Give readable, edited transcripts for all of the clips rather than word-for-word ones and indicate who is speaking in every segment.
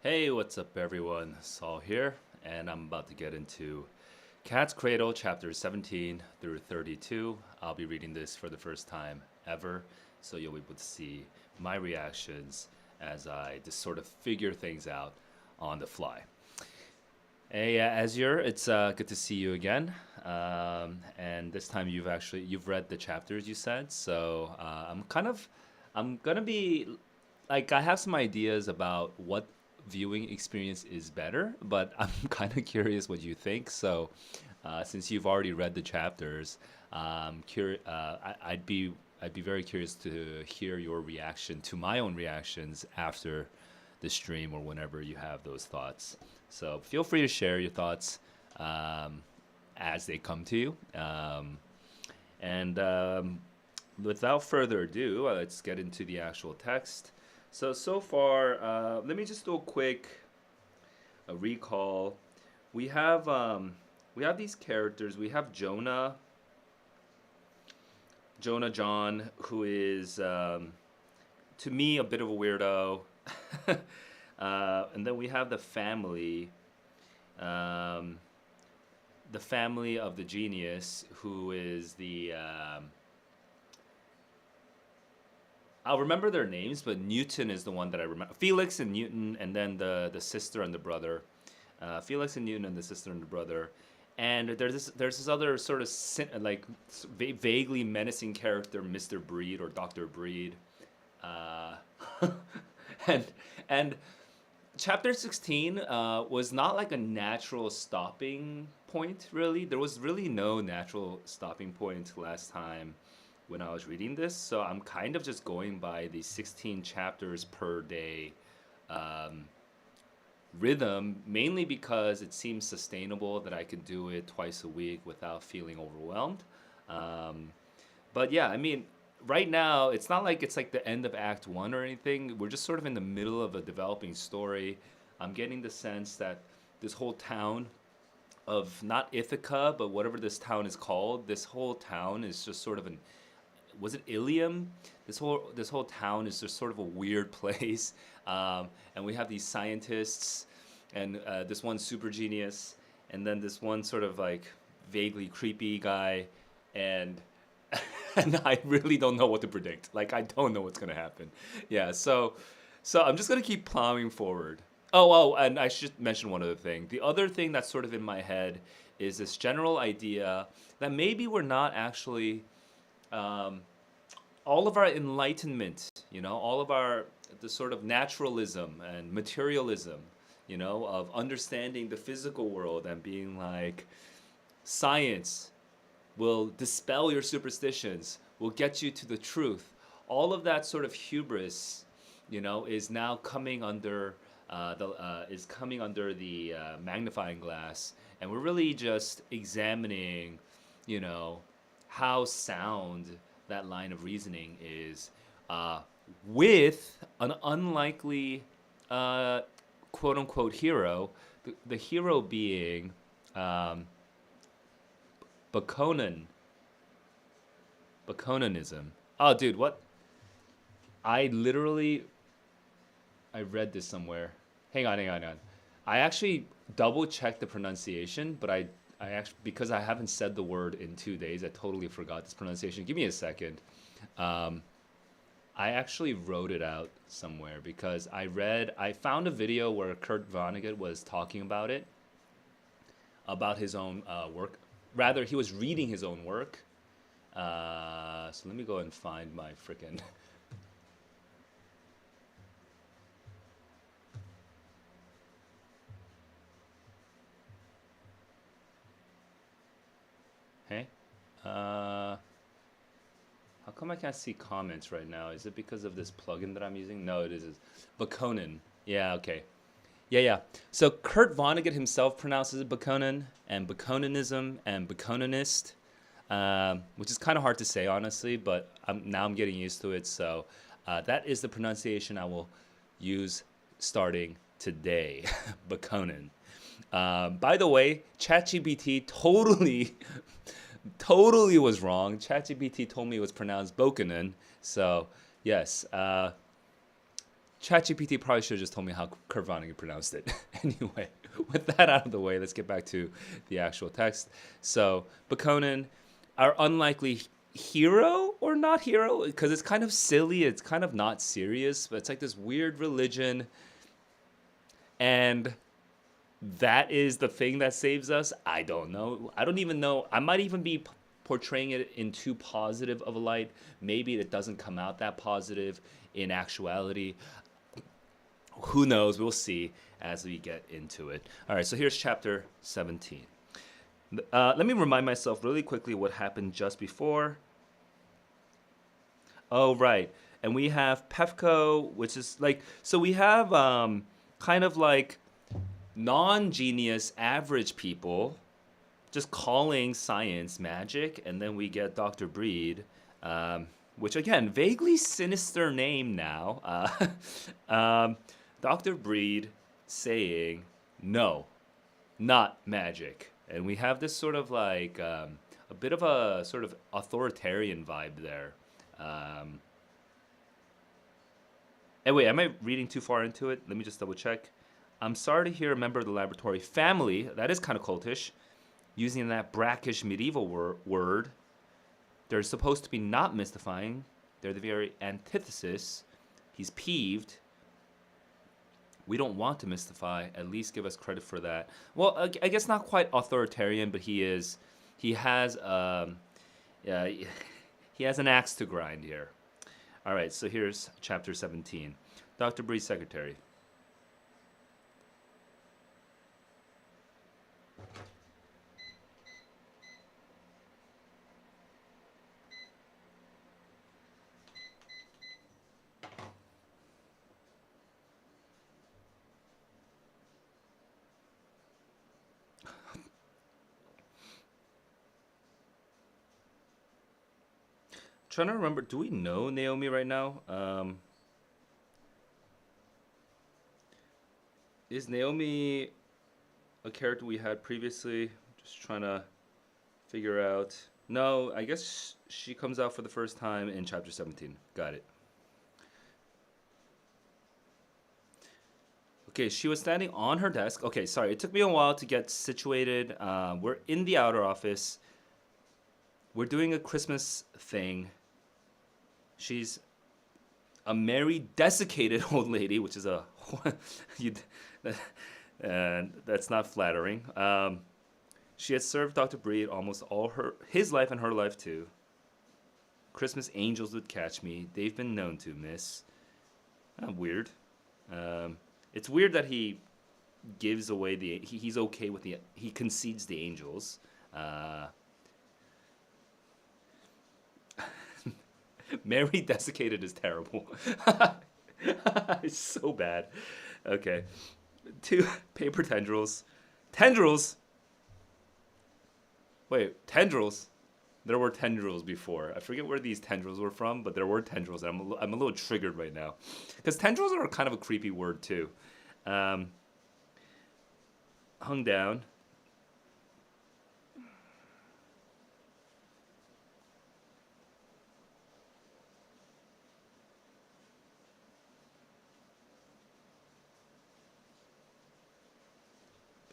Speaker 1: Hey, what's up, everyone? Saul here, and I'm about to get into Cat's Cradle, chapters 17 through 32. I'll be reading this for the first time ever, so you'll be able to see my reactions as I just sort of figure things out on the fly. Hey, Azure, it's good to see you again. And this time you've read the chapters you said, so I'm gonna be like I have some ideas about what viewing experience is better, but I'm kind of curious what you think. So, since you've already read the chapters, I'd be very curious to hear your reaction to my own reactions after the stream or whenever you have those thoughts. So feel free to share your thoughts um, as they come to you. And without further ado, let's get into the actual text. So far, let me just do a quick recall. We have um, we have these characters. We have Jonah John, who is to me a bit of a weirdo. And then we have um, the family of the genius, who is I'll remember their names, but Newton is the one that I remember. Felix and Newton, and then the sister and the brother. Felix and Newton and the sister and the brother. And there's this other sort of vaguely menacing character, Mr. Breed or Dr. Breed. Uh, and and chapter 16 was not like a natural stopping point, really. There was really no natural stopping point last time when I was reading this. So I'm kind of just going by the 16 chapters per day um, rhythm, mainly because it seems sustainable that I could do it twice a week without feeling overwhelmed. Um, but yeah, I mean, right now it's not like it's like the end of Act One or anything. We're just sort of in the middle of a developing story. I'm getting the sense that this whole town of not Ithaca, but whatever this town is called, this whole town is just sort of an was it Ilium? This whole town is just sort of a weird place, and we have these scientists, and this one super genius, and then this one sort of like vaguely creepy guy, and and I really don't know what to predict. Like I don't know what's gonna happen. Yeah, so I'm just gonna keep plowing forward. Oh, and I should mention one other thing. The other thing that's sort of in my head is this general idea that maybe we're not actually um, all of our enlightenment, all of our the sort of naturalism and materialism, of understanding the physical world and being like science will dispel your superstitions, will get you to the truth. All of that sort of hubris, is now coming under the magnifying glass, and we're really just examining, you know, how sound that line of reasoning is, uh, with an unlikely uh, quote unquote hero, the hero being um, Bakonin, Bakonanism. Oh, dude, what? I literally I read this somewhere. Hang on. I actually double checked the pronunciation, but I actually because I haven't said the word in 2 days, I totally forgot this pronunciation. Give me a second. Um, I actually wrote it out somewhere because I found a video where Kurt Vonnegut was talking about his own work. Rather, he was reading his own work. So let me go and find my freaking. Hey, uh, how come I can't see comments right now? Is it because of this plugin that I'm using? No, it is. It's Bakonin. Yeah, okay. Yeah. So Kurt Vonnegut himself pronounces it Bakonin and Bakoninism and Bakoninist, which is kind of hard to say, honestly, but now I'm getting used to it. So that is the pronunciation I will use starting today, Bakonin. By the way, ChatGPT totally, totally was wrong. ChatGPT told me it was pronounced Bokanen. So yes, ChatGPT probably should have just told me how Kurt Vonnegut pronounced it. Anyway, with that out of the way, let's get back to the actual text. So, Bakonin, our unlikely hero or not hero, because it's kind of silly, it's kind of not serious, but it's like this weird religion, and that is the thing that saves us. I don't know. I don't even know. I might even be portraying it in too positive of a light. Maybe it doesn't come out that positive in actuality. Who knows? We'll see as we get into it. All right, so here's chapter 17. Let me remind myself really quickly what happened just before. Oh, right. And we have Pefko, which is like, so we have kind of like non-genius average people just calling science magic, and then we get Dr. Breed, which again, vaguely sinister name now. Dr. Breed saying, no, not magic. And we have this sort of like a bit of a sort of authoritarian vibe there. And wait, am I reading too far into it? Let me just double check. I'm sorry to hear a member of the laboratory family, that is kind of cultish, using that brackish medieval word. They're supposed to be not mystifying. They're the very antithesis. He's peeved. We don't want to mystify. At least give us credit for that. Well, I guess not quite authoritarian, but he is. He has. Yeah, he has an axe to grind here. All right. So here's chapter 17. Dr. Breed's secretary. Trying to remember, do we know Naomi right now? Is Naomi a character we had previously? Just trying to figure out. No, I guess she comes out for the first time in chapter 17. Got it. Okay, she was standing on her desk. Okay, sorry, it took me a while to get situated. We're in the outer office. We're doing a Christmas thing. She's a merry, desiccated old lady, which is a that's not flattering. She had served Dr. Breed almost all his life and her life too. Christmas angels would catch me. They've been known to, miss. Weird. It's weird that he gives away he's okay with he concedes the angels. Mary desiccated is terrible. It's so bad. Okay. 2 paper tendrils. Tendrils? Wait, tendrils? There were tendrils before. I forget where these tendrils were from, but there were tendrils. I'm a little triggered right now. Because tendrils are kind of a creepy word, too. Hung down.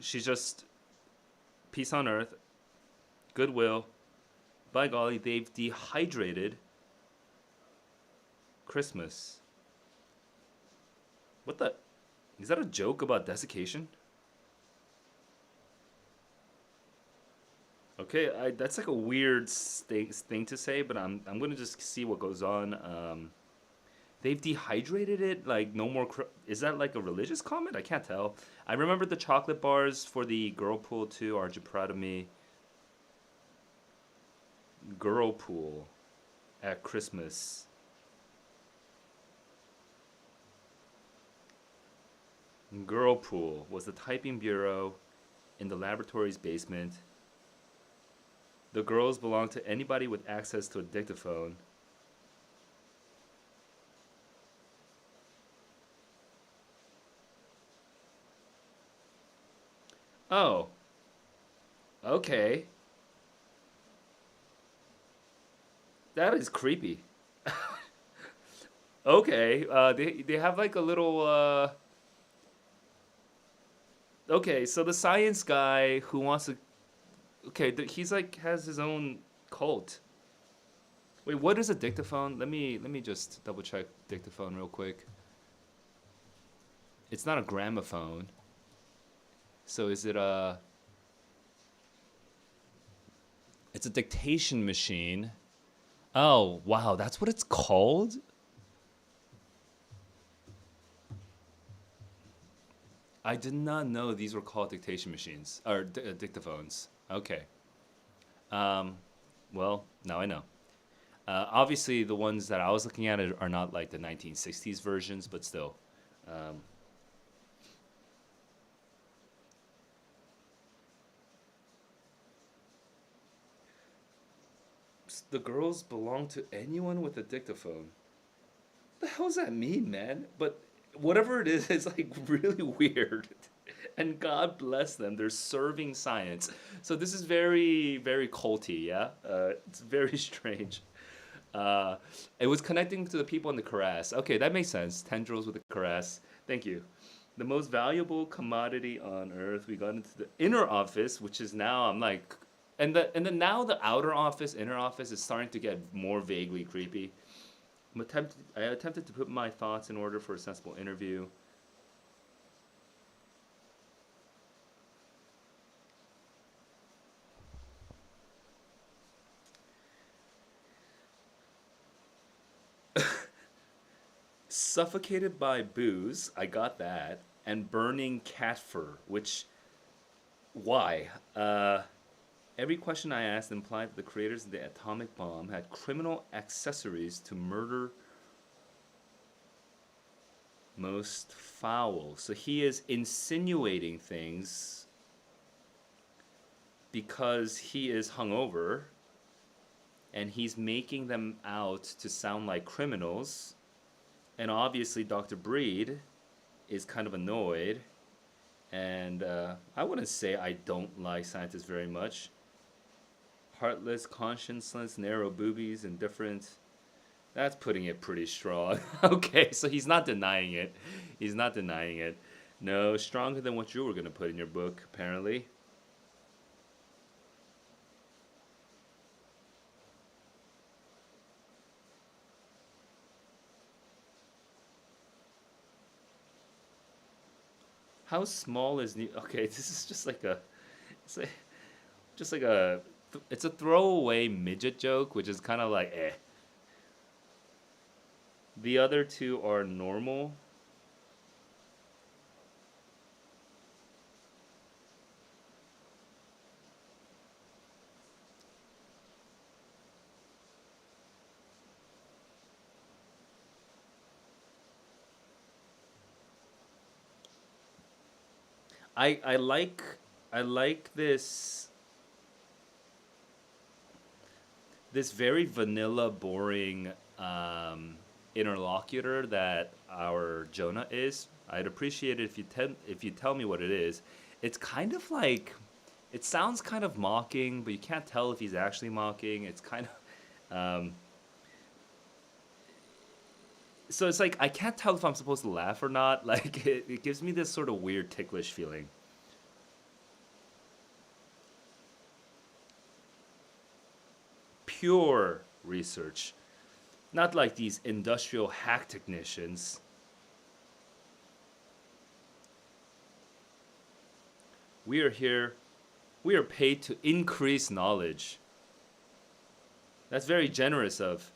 Speaker 1: She's just peace on earth, goodwill. By golly, they've dehydrated Christmas. What the? Is that a joke about desiccation? Okay, that's like a weird thing to say, but I'm gonna just see what goes on. They've dehydrated it, like no more. Is that like a religious comment? I can't tell. I remember the chocolate bars for the girl pool too. Aren't you proud of me? Girl pool at Christmas. Girl pool was the typing bureau in the laboratory's basement. The girls belonged to anybody with access to a dictaphone. Oh, okay. That is creepy. Okay, they have like a little. Okay, so the science guy who wants to. Okay, he's like has his own cult. Wait, what is a dictaphone? Let me just double check dictaphone real quick. It's not a gramophone. So is it a? It's a dictation machine. Oh wow, that's what it's called. I did not know these were called dictation machines or dictaphones. Okay. Um, well, now I know. Obviously, the ones that I was looking at are not like the 1960s versions, but still. Um, the girls belong to anyone with a dictaphone. The hell does that mean, man? But whatever it is, it's like really weird. And God bless them, they're serving science. So this is very, very culty, yeah? It's very strange. Uh, it was connecting to the people in the caress. Okay, that makes sense. Tendrils with the caress. Thank you. The most valuable commodity on earth. We got into the inner office, which is now I'm like, and then now the outer office, inner office is starting to get more vaguely creepy. I attempted to put my thoughts in order for a sensible interview. Suffocated by booze, I got that, and burning cat fur, which why? Every question I asked implied that the creators of the atomic bomb had criminal accessories to murder most foul. So he is insinuating things because he is hungover and he's making them out to sound like criminals. And obviously, Dr. Breed is kind of annoyed. And I wouldn't say I don't like scientists very much. Heartless, conscienceless, narrow boobies, indifferent. That's putting it pretty strong. Okay, so he's not denying it. He's not denying it. No, stronger than what you were going to put in your book, apparently. How small is New? Okay, this is just like a, it's like, just like a, it's a throwaway midget joke, which is kind of like eh. The other two are normal. I like I like this very vanilla, boring interlocutor that our Jonah is. I'd appreciate it if you tell me what it is. It's kind of like it sounds kind of mocking, but you can't tell if he's actually mocking. It's kind of so it's like I can't tell if I'm supposed to laugh or not. Like it gives me this sort of weird ticklish feeling. Pure research, not like these industrial hack technicians. We are here, we are paid to increase knowledge. That's very generous of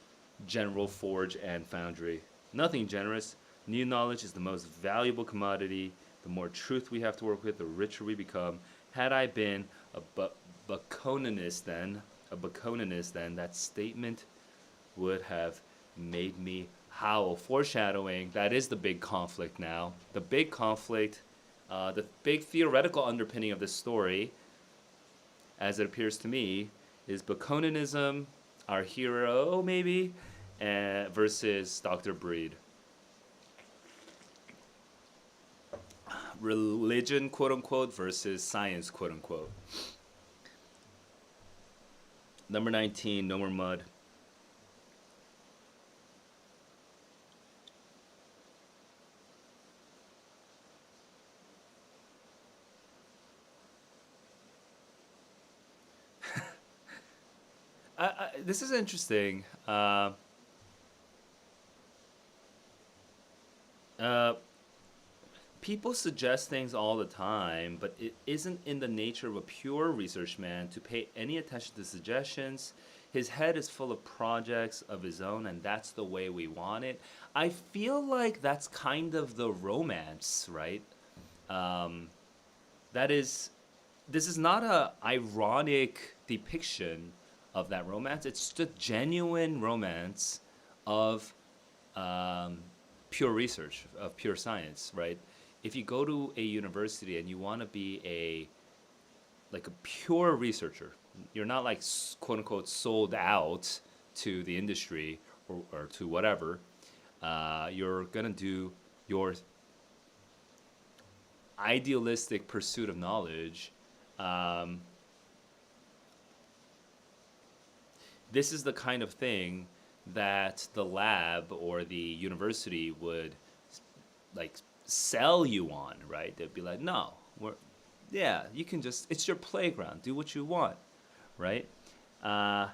Speaker 1: General Forge and Foundry. Nothing generous. New knowledge is the most valuable commodity. The more truth we have to work with, the richer we become. Had I been a Baconanist then, that statement would have made me howl. Foreshadowing, that is the big conflict now. The big conflict, the big theoretical underpinning of this story, as it appears to me, is Baconanism, our hero maybe, versus Dr. Breed. Religion, quote unquote, versus science, quote unquote. Number 19, No More Mud. this is interesting. Uh, People suggest things all the time, but it isn't in the nature of a pure research man to pay any attention to suggestions. His head is full of projects of his own, and that's the way we want it. I feel like that's kind of the romance, right? Um, that is, this is not a ironic depiction of that romance. It's just a genuine romance of um, pure research, of pure science, right? If you go to a university and you want to be a like a pure researcher, you're not like quote unquote sold out to the industry or to whatever. You're gonna do your idealistic pursuit of knowledge. Um, this is the kind of thing that the lab or the university would like sell you on, right? They'd be like, no, yeah, you can just, it's your playground, do what you want, right? Uh,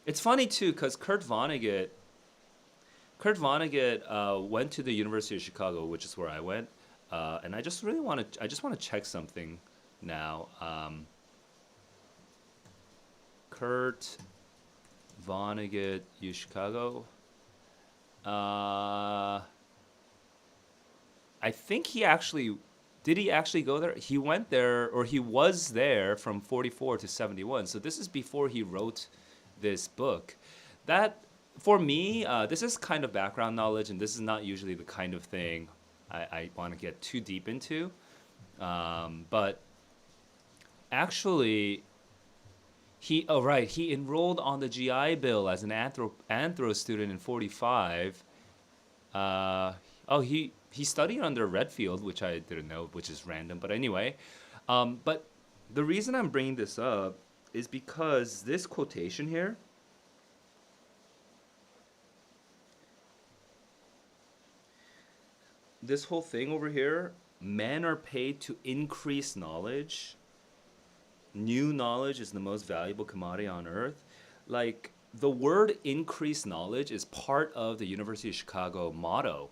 Speaker 1: it's funny too, because Kurt Vonnegut went to the University of Chicago, which is where I went, and I just want to check something now. Kurt Vonnegut, U Chicago. Uh, I think he actually did. He actually go there? He went there, or he was there from 44 to 71. So this is before he wrote this book. That for me, this is kind of background knowledge, and this is not usually the kind of thing I want to get too deep into. But actually, he enrolled on the GI Bill as an anthro student in 45. He studied under Redfield, which I didn't know, which is random. But anyway, but the reason I'm bringing this up is because this quotation here, this whole thing over here, men are paid to increase knowledge. New knowledge is the most valuable commodity on earth. Like the word increase knowledge is part of the University of Chicago motto.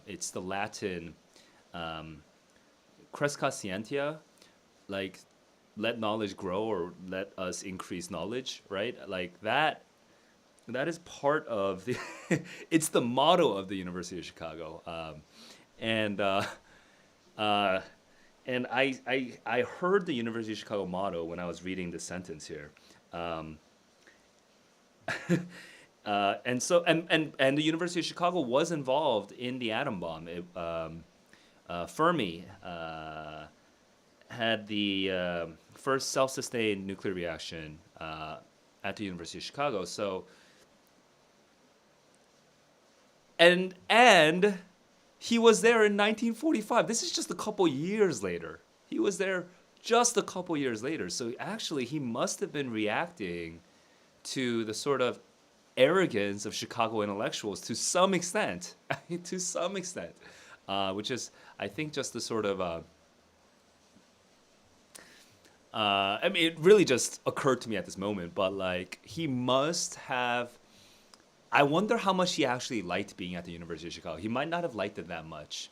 Speaker 1: It's the Latin um, crescat scientia, like let knowledge grow or let us increase knowledge, right? Like that. That is part of the. It's the motto of the University of Chicago, and uh, and I heard the University of Chicago motto when I was reading the sentence here. Um, and the University of Chicago was involved in the atom bomb. Fermi had the first self-sustained nuclear reaction at the University of Chicago. So and he was there in 1945. This is just a couple years later. He was there just a couple years later. So actually, he must have been reacting to the sort of arrogance of Chicago intellectuals to some extent, to some extent, which is, I think, just the sort of. I mean, it really just occurred to me at this moment, but like he must have. I wonder how much he actually liked being at the University of Chicago. He might not have liked it that much.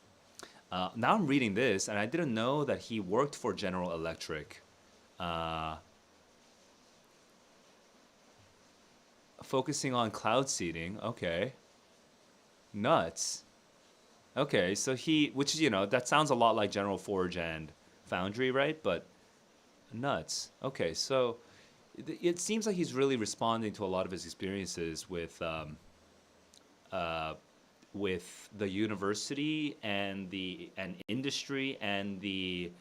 Speaker 1: Now I'm reading this, and I didn't know that he worked for General Electric. Uh, Focusing on cloud seeding. Okay. Nuts. Okay, so which is, that sounds a lot like General Forge and Foundry, right? But nuts. Okay, so it seems like he's really responding to a lot of his experiences uh, with the university and the and industry and the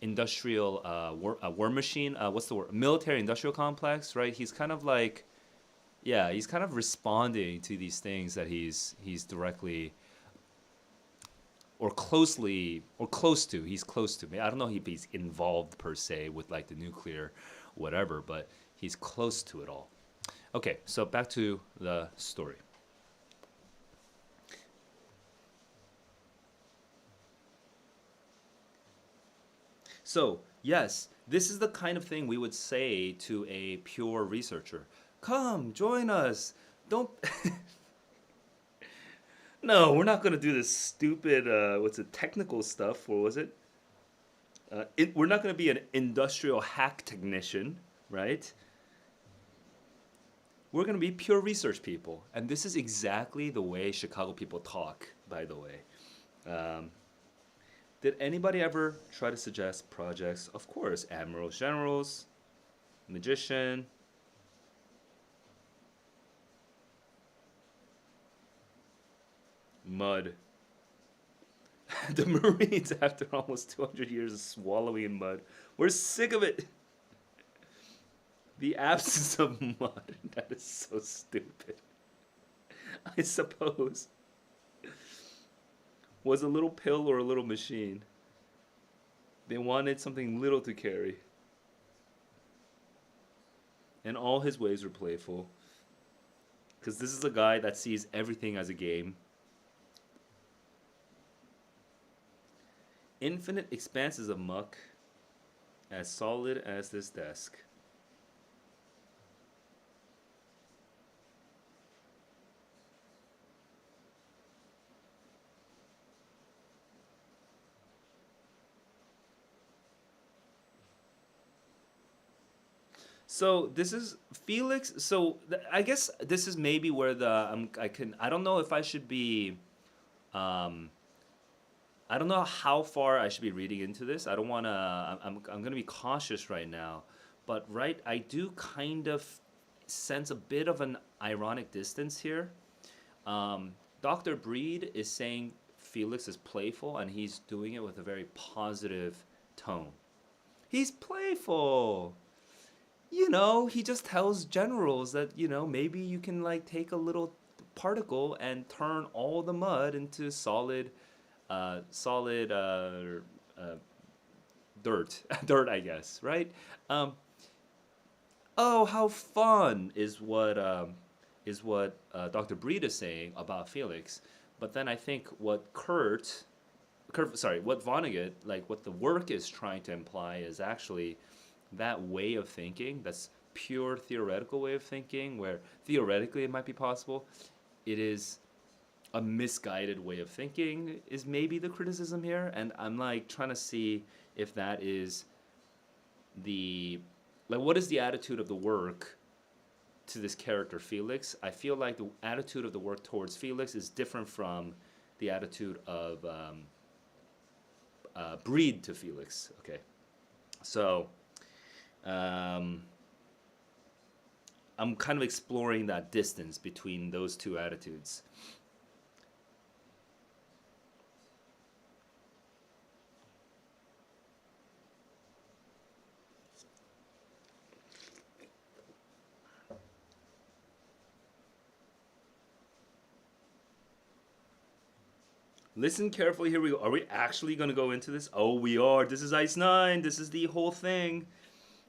Speaker 1: industrial war machine. What's the word? Military industrial complex, right? He's kind of like, yeah, he's kind of responding to these things that he's directly or closely or close to. He's close to me. I don't know if he's involved per se with like the nuclear whatever, but he's close to it all. Okay, so back to the story. So, yes, this is the kind of thing we would say to a pure researcher. Come, join us. Don't. No, we're not gonna do this stupid. What's it? Technical stuff, or was it? We're not gonna be an industrial hack technician, right? We're gonna be pure research people, and this is exactly the way Chicago people talk. By the way, um, did anybody ever try to suggest projects? Of course, admirals, generals, magician, mud. The Marines, after almost 200 years of swallowing in mud, we're sick of it. The absence of mud. That is so stupid. I suppose. Was a little pill or a little machine. They wanted something little to carry. And all his ways were playful. Because this is a guy that sees everything as a game. Infinite expanses of muck, as solid as this desk. So this is Felix. So I guess this is maybe where the I don't know if I should be um I don't know how far I should be reading into this. I don't want to. I'm going to be cautious right now, but right, I do kind of sense a bit of an ironic distance here. Dr. Breed is saying Felix is playful, and he's doing it with a very positive tone. He's playful. He just tells generals that, maybe you can like take a little particle and turn all the mud into solid uh, dirt, dirt, I guess, right? Um, oh, how fun is what Dr. Breed is saying about Felix, but then I think what Vonnegut, like what the work is trying to imply is actually that way of thinking, that's pure theoretical way of thinking, where theoretically it might be possible. It is a misguided way of thinking is maybe the criticism here, and I'm like trying to see if that is the like what is the attitude of the work to this character Felix. I feel like the attitude of the work towards Felix is different from the attitude of Breed to Felix. Okay, so um, I'm kind of exploring that distance between those two attitudes. Listen carefully. Here we go. Are we actually going to go into this? Oh, we are. This is Ice 9. This is the whole thing.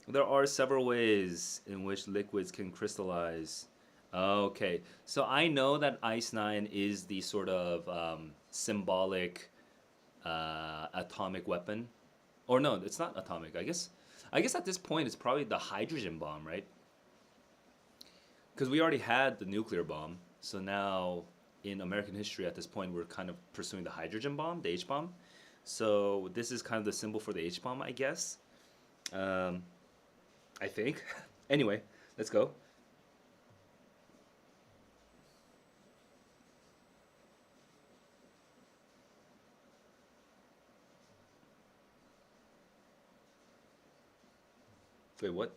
Speaker 1: There are several ways in which liquids can crystallize. Okay. So I know that Ice 9 is the sort of symbolic atomic weapon. Or no, it's not atomic. I guess at this point it's probably the hydrogen bomb, right? Because we already had the nuclear bomb. So now in American history at this point we're kind of pursuing the hydrogen bomb, the H bomb. So this is kind of the symbol for the H bomb, I guess. Um, I think. Anyway, let's go. Wait, what?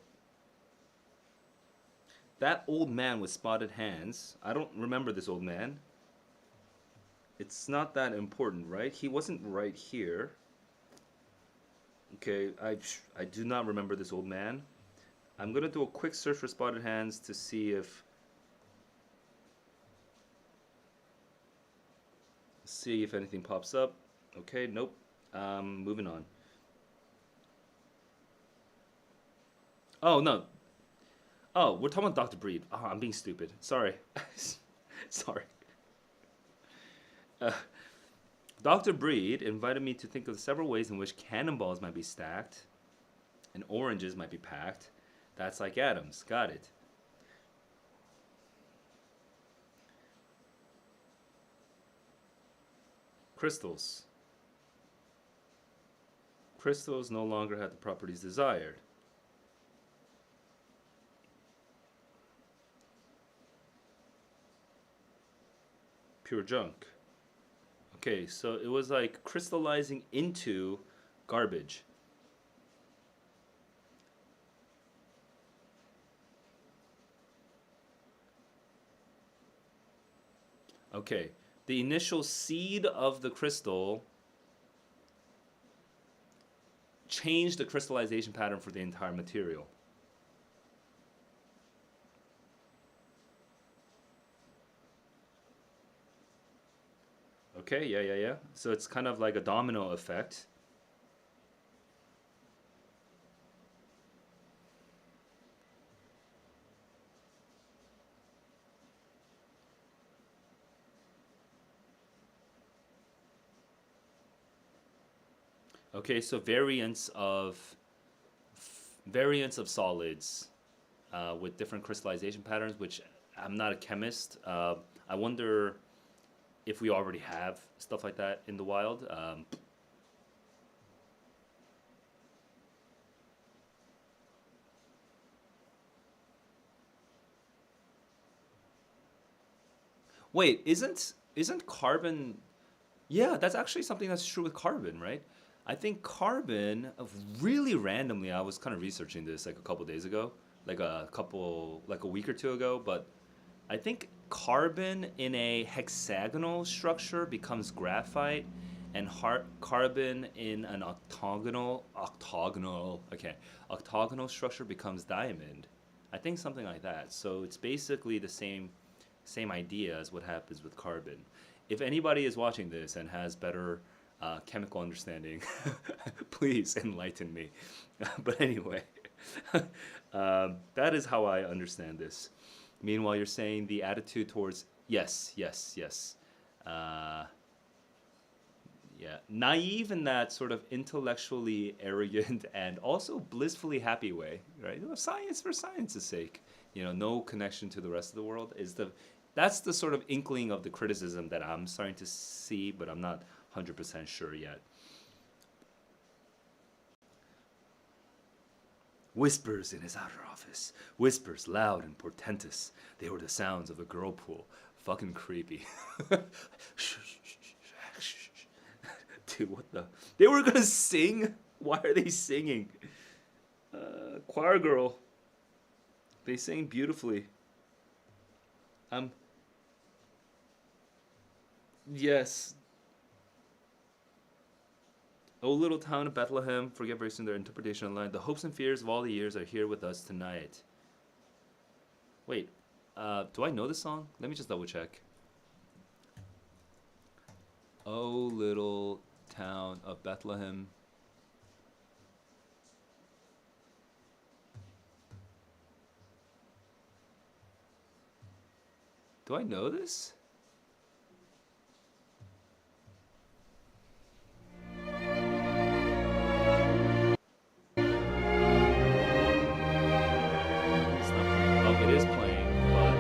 Speaker 1: That old man with spotted hands. I don't remember this old man. It's not that important, right? He wasn't right here. Okay, I do not remember this old man. I'm gonna do a quick search for spotted hands to see if anything pops up. Okay, nope. Moving on. Oh no. Oh, we're talking about Dr. Breed. Oh, I'm being stupid. Sorry. Sorry. Uh, Dr. Breed invited me to think of several ways in which cannonballs might be stacked and oranges might be packed. That's like atoms. Got it. Crystals. Crystals no longer have the properties desired. Pure junk. Okay, so it was like crystallizing into garbage. Okay, the initial seed of the crystal changed the crystallization pattern for the entire material. Okay, yeah. So it's kind of like a domino effect. Okay, so variants of solids with different crystallization patterns, which I'm not a chemist. I wonder if we already have stuff like that in the wild. Wait, isn't carbon? Yeah, that's actually something that's true with carbon, right? I think carbon, really randomly, I was kind of researching this like a couple days ago, like a week or two ago, but I think carbon in a hexagonal structure becomes graphite, and carbon in an octagonal structure becomes diamond. I think something like that. So it's basically the same idea as what happens with carbon. If anybody is watching this and has better chemical understanding, please enlighten me. But anyway, that is how I understand this. Meanwhile, you're saying the attitude towards yes. Uh, yeah, naive in that sort of intellectually arrogant and also blissfully happy way, right? You know, science for science's sake. You know, no connection to the rest of the world is that's the sort of inkling of the criticism that I'm starting to see, but I'm not 100% sure yet. Whispers in his outer office. Whispers loud and portentous. They were the sounds of a girl pool. Fucking creepy. Dude, what the? They were gonna sing? Why are they singing? Choir girl. They sing beautifully. Um, yes. O little town of Bethlehem, forget very soon their interpretation online. The hopes and fears of all the years are here with us tonight. Wait, do I know this song? Let me just double check. O little town of Bethlehem. Do I know this? It's not playing. Oh, it is playing, but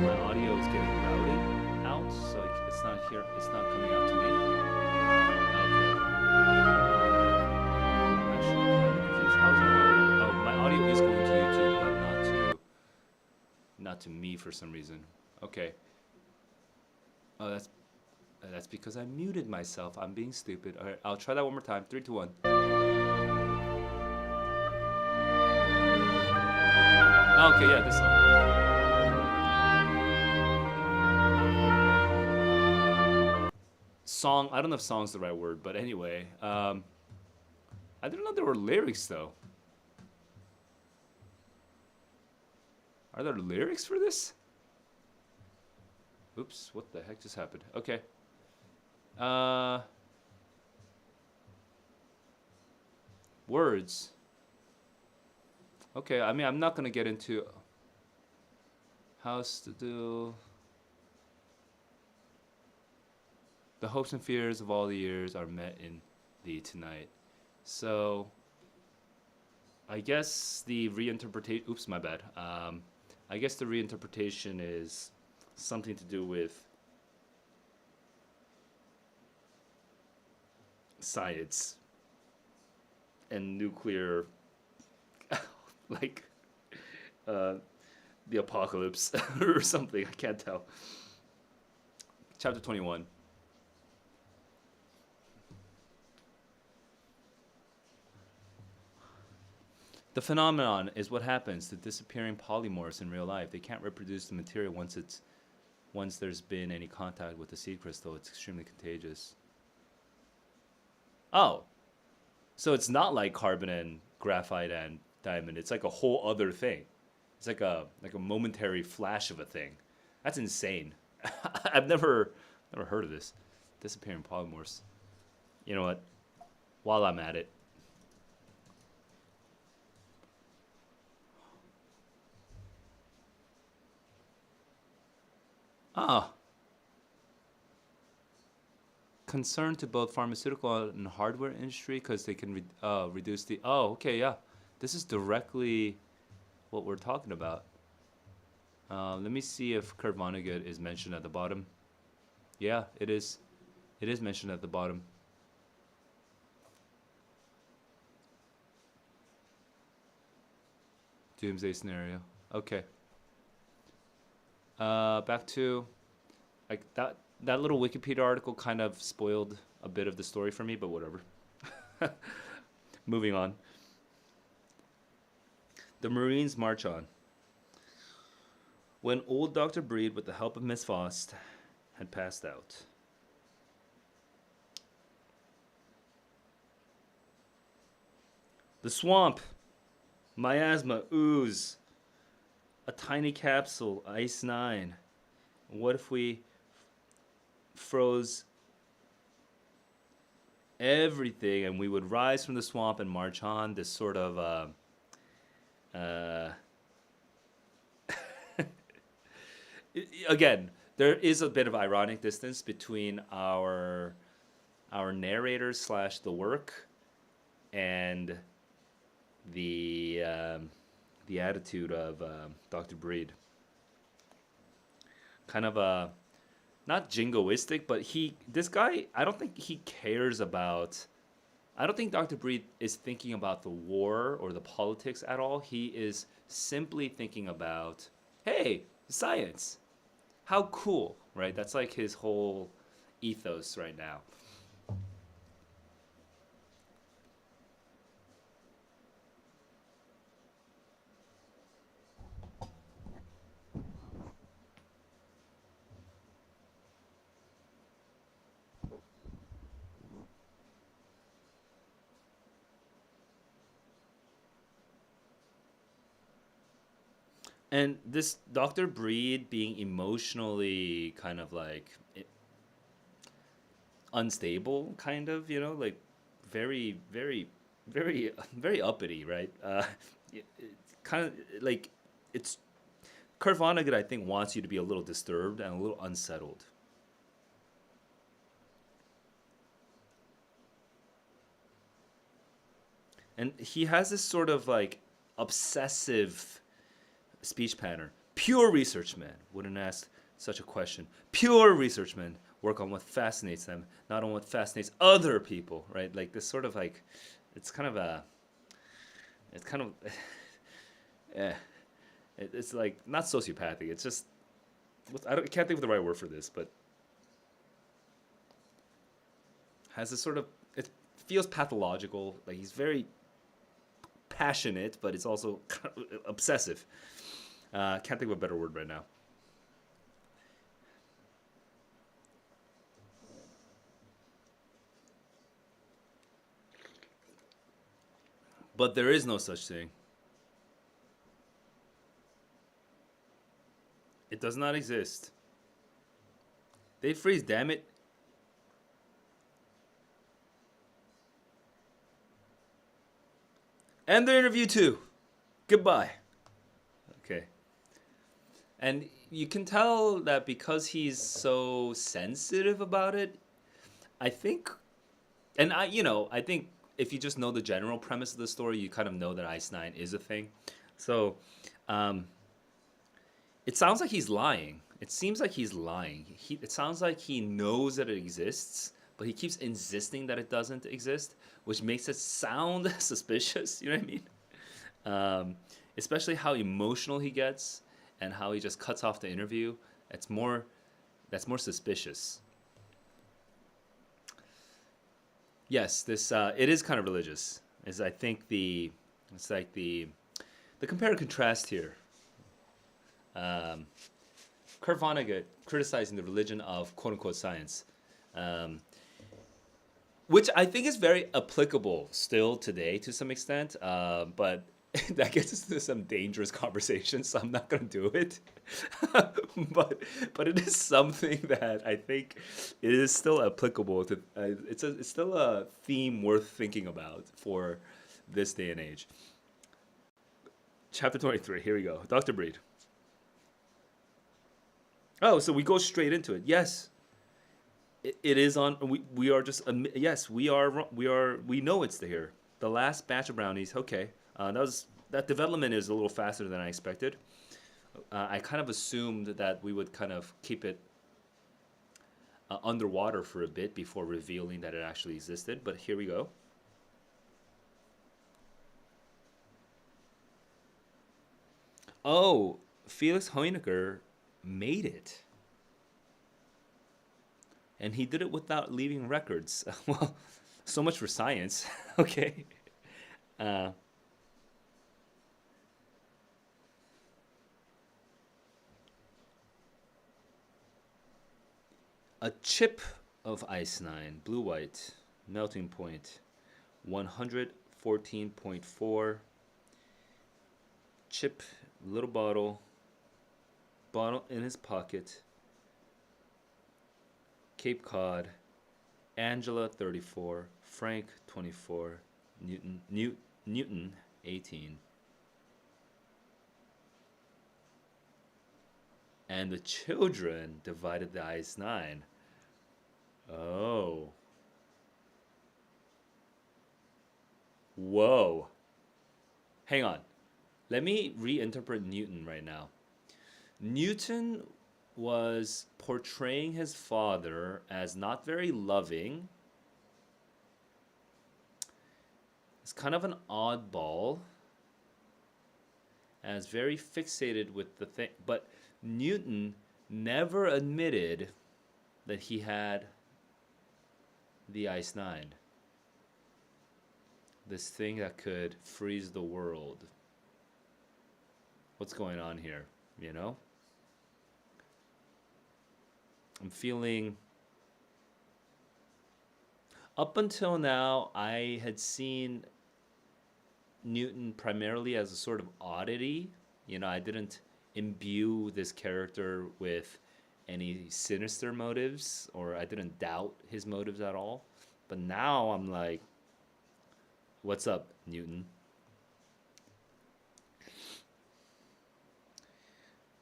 Speaker 1: my audio is getting routed out, so it's not here. It's not coming out to me. Okay. I'm actually kind of confused. How's my audio? Oh, my audio is going to YouTube, but not to me for some reason. Okay. Oh, that's because I muted myself. I'm being stupid. All right, I'll try that one more time. 3, 2, 1. Oh, okay, yeah, this song. I don't know if song's the right word, but anyway, I didn't know there were lyrics though. Are there lyrics for this? Oops, what the heck just happened? Okay. Words. Okay, I mean, I'm not gonna get into house to do. The hopes and fears of all the years are met in thee tonight. So, I guess the reinterpretation. Oops, my bad. I guess the reinterpretation is something to do with science and nuclear, like uh, the apocalypse or something. I can't tell. Chapter 21. The phenomenon is what happens to disappearing polymorphs in real life. They can't reproduce the material once there's been any contact with the seed crystal. It's extremely contagious. Oh, so it's not like carbon and graphite and diamond. It's like a whole other thing. It's like a momentary flash of a thing. That's insane. I've never heard of this. Disappearing polymorphs. You know what? While I'm at it, ah, concern to both pharmaceutical and hardware industry because they can reduce the. Oh, okay, yeah. This is directly what we're talking about. Let me see if Kurt Vonnegut is mentioned at the bottom. Yeah, it is. It is mentioned at the bottom. Doomsday scenario. Okay. Back to like that little Wikipedia article kind of spoiled a bit of the story for me, but whatever. Moving on. The Marines march on. When old Dr. Breed, with the help of Miss Faust, had passed out. The swamp. Miasma, ooze. A tiny capsule, Ice 9. What if we froze everything and we would rise from the swamp and march on? This sort of again, there is a bit of ironic distance between our narrators slash the work and the attitude of Dr. Breed. Kind of a not jingoistic, but this guy, I don't think he cares about. I don't think Dr. Breed is thinking about the war or the politics at all. He is simply thinking about, hey, science. How cool, right? That's like his whole ethos right now. And this Dr. Breed being emotionally kind of like unstable, kind of, like very, very, very, very uppity, right? Kind of like it's Kurt Vonnegut, I think, wants you to be a little disturbed and a little unsettled. And he has this sort of like obsessive speech pattern. Pure researchmen wouldn't ask such a question. Pure researchmen work on what fascinates them, not on what fascinates other people, right? Like this sort of like, it's kind of a, it's kind of, eh, it's like not sociopathic. It's just, I can't think of the right word for this, but has this sort of, it feels pathological. Like he's very passionate, but it's also obsessive. Can't think of a better word right now. But there is no such thing. It does not exist. They freeze, damn it. End the interview too. Goodbye. Okay. And you can tell that because he's so sensitive about it, I think, and I think if you just know the general premise of the story, you kind of know that Ice Nine is a thing. So, um, it sounds like he's lying. It seems like he's lying. It sounds like he knows that it exists, but he keeps insisting that it doesn't exist, which makes it sound suspicious. You know what I mean? Um, Especially how emotional he gets and how he just cuts off the interview. It's more that's more suspicious. Yes, this it is kind of religious. Is I think it's like the compare and contrast here. Um, Kurt Vonnegut criticizing the religion of quote unquote science, um, which I think is very applicable still today to some extent. But that gets us into some dangerous conversations, so I'm not gonna do it. But it is something that I think it is still applicable to. It's still a theme worth thinking about for this day and age. Chapter 23. Here we go. Dr. Breed. Oh, so we go straight into it. Yes, it is on. We are just yes, we know it's here. The last batch of brownies. Okay, that development is a little faster than I expected. I kind of assumed that we would kind of keep it underwater for a bit before revealing that it actually existed. But here we go. Oh, Felix Hoenecker made it. And he did it without leaving records. Well, so much for science. Okay. Uh, a chip of ice 9, blue white, melting point 114.4. Chip, little bottle in his pocket. Cape Cod, Angela 34, Frank 24, Newton 18. And the children divided the ice 9. Oh. Whoa. Hang on. Let me reinterpret Newton right now. Newton was portraying his father as not very loving. It's kind of an oddball, as very fixated with the thing. But Newton never admitted that he had the Ice 9. This thing that could freeze the world. What's going on here, you know? I'm feeling... Up until now, I had seen Newton primarily as a sort of oddity. You know, I didn't imbue this character with any sinister motives, or I didn't doubt his motives at all. But now I'm like, what's up, Newton?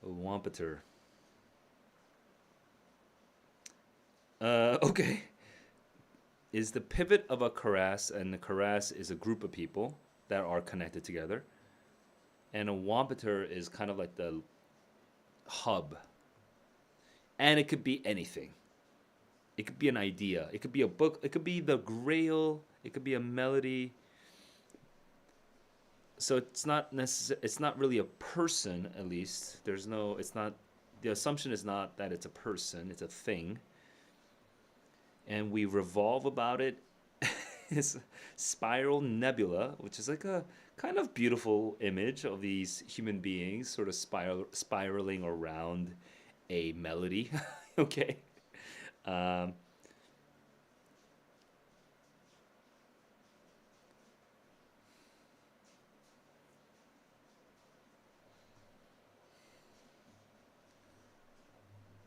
Speaker 1: A Wampeter. Okay. Is the pivot of a Karas, and the Karas is a group of people that are connected together. And a Wampeter is kind of like the hub. And it could be anything. It could be an idea. It could be a book. It could be the Grail. It could be a melody. So it's not it's not really a person, at least. There's no, it's not, the assumption is not that it's a person, it's a thing. And we revolve about it. It's spiral nebula, which is like a kind of beautiful image of these human beings sort of spiraling around a melody. Okay. Um,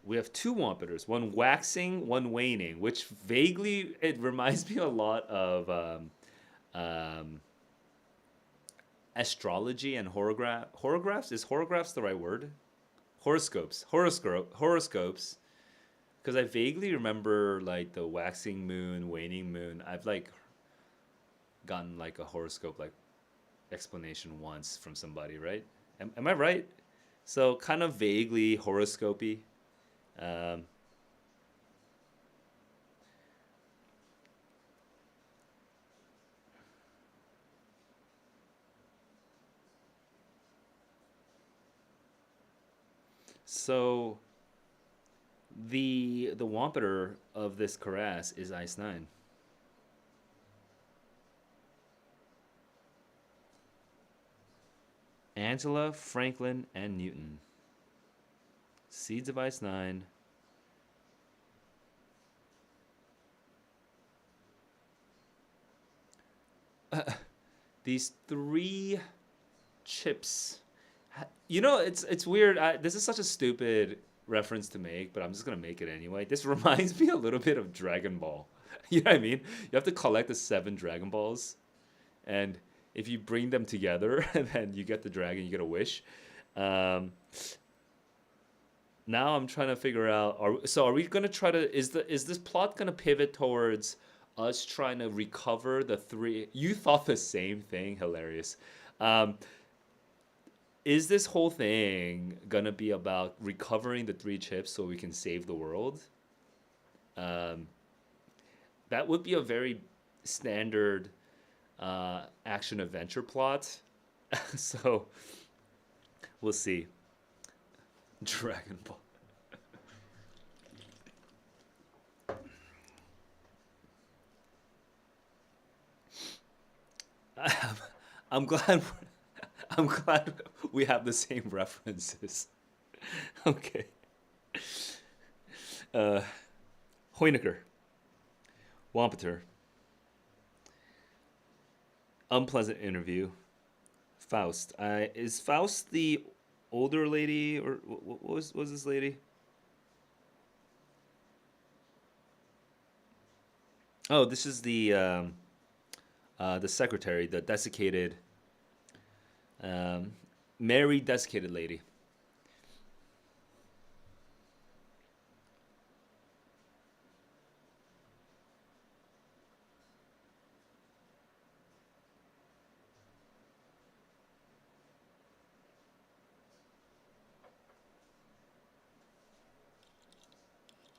Speaker 1: we have two Wampeters, one waxing, one waning, which vaguely it reminds me a lot of um, astrology and horographs. Is horographs the right word? Horoscopes. Because I vaguely remember like the waxing moon, waning moon. I've like gotten like a horoscope like explanation once from somebody, right? Am I right? So kind of vaguely horoscopy. Um, So the Wampeter of this Karas is Ice Nine. Angela, Franklin, and Newton. Seeds of Ice Nine. These three chips. It's weird. This is such a stupid reference to make, but I'm just gonna make it anyway. This reminds me a little bit of Dragon Ball. You know what I mean? You have to collect the seven Dragon Balls, and if you bring them together, then you get the dragon. You get a wish. Um, Now I'm trying to figure out. Are we gonna try to? Is this plot gonna pivot towards us trying to recover the three? You thought the same thing. Hilarious. Um, is this whole thing gonna be about recovering the three chips so we can save the world? Um, that would be a very standard action adventure plot. So we'll see. Dragon Ball. I'm glad. I'm glad we have the same references. Okay. Uh, Hoyniker, Wampeter, unpleasant interview. Faust. Is Faust the older lady, or what was this lady? Oh, this is the secretary, the desiccated, um, married desiccated lady.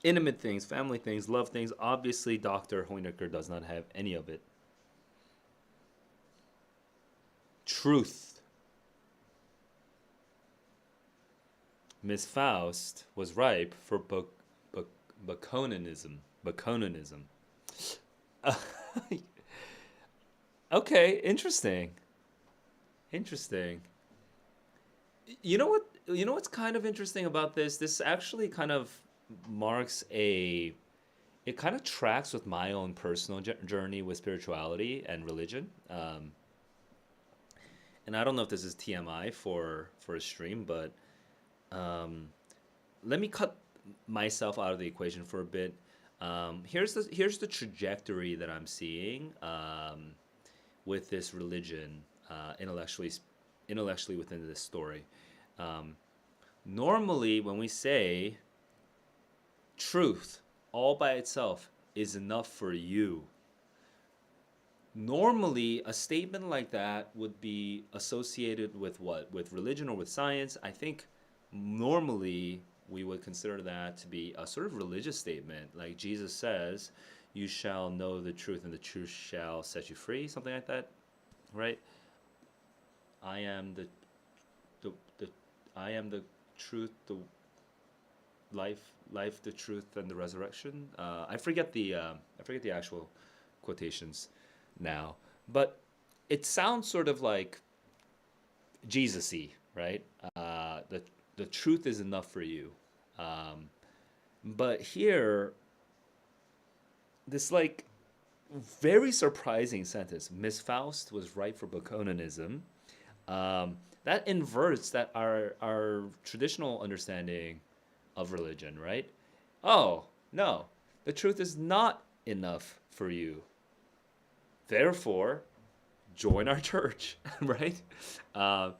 Speaker 1: Intimate things, family things, love things. Obviously, Doctor Hoyniker does not have any of it. Truth. Miss Faust was ripe for Baconanism. Baconanism. Okay, interesting. Interesting. You know what? You know what's kind of interesting about this? This actually kind of marks a. It kind of tracks with my own personal journey with spirituality and religion. And I don't know if this is TMI for a stream, but um, let me cut myself out of the equation for a bit. Here's the trajectory that I'm seeing with this religion intellectually within this story. Um, Normally, when we say truth all by itself is enough for you, normally a statement like that would be associated with what? With religion or with science? I think normally we would consider that to be a sort of religious statement. Like Jesus says, you shall know the truth and the truth shall set you free, something like that, right? I am the I am the truth, the life, the truth, and the resurrection. I forget the actual quotations now, but it sounds sort of like Jesus-y, right? The truth is enough for you. Um, but here, this like very surprising sentence: Miss Faust was right for Baconanism. That inverts that our traditional understanding of religion, right? Oh no, the truth is not enough for you. Therefore, join our church, right? Uh,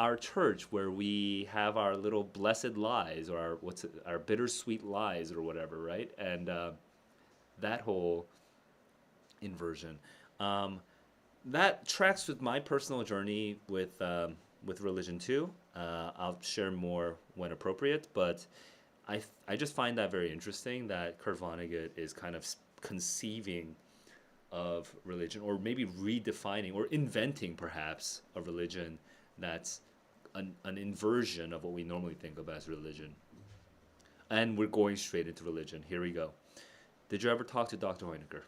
Speaker 1: our church where we have our little blessed lies or our bittersweet lies or whatever, right? And that whole inversion. Um, that tracks with my personal journey with religion too. I'll share more when appropriate, but I just find that very interesting that Kurt Vonnegut is kind of conceiving of religion, or maybe redefining or inventing perhaps a religion that's an inversion of what we normally think of as religion. And we're going straight into religion. Here we go. Did you ever talk to Dr. Hoyniker?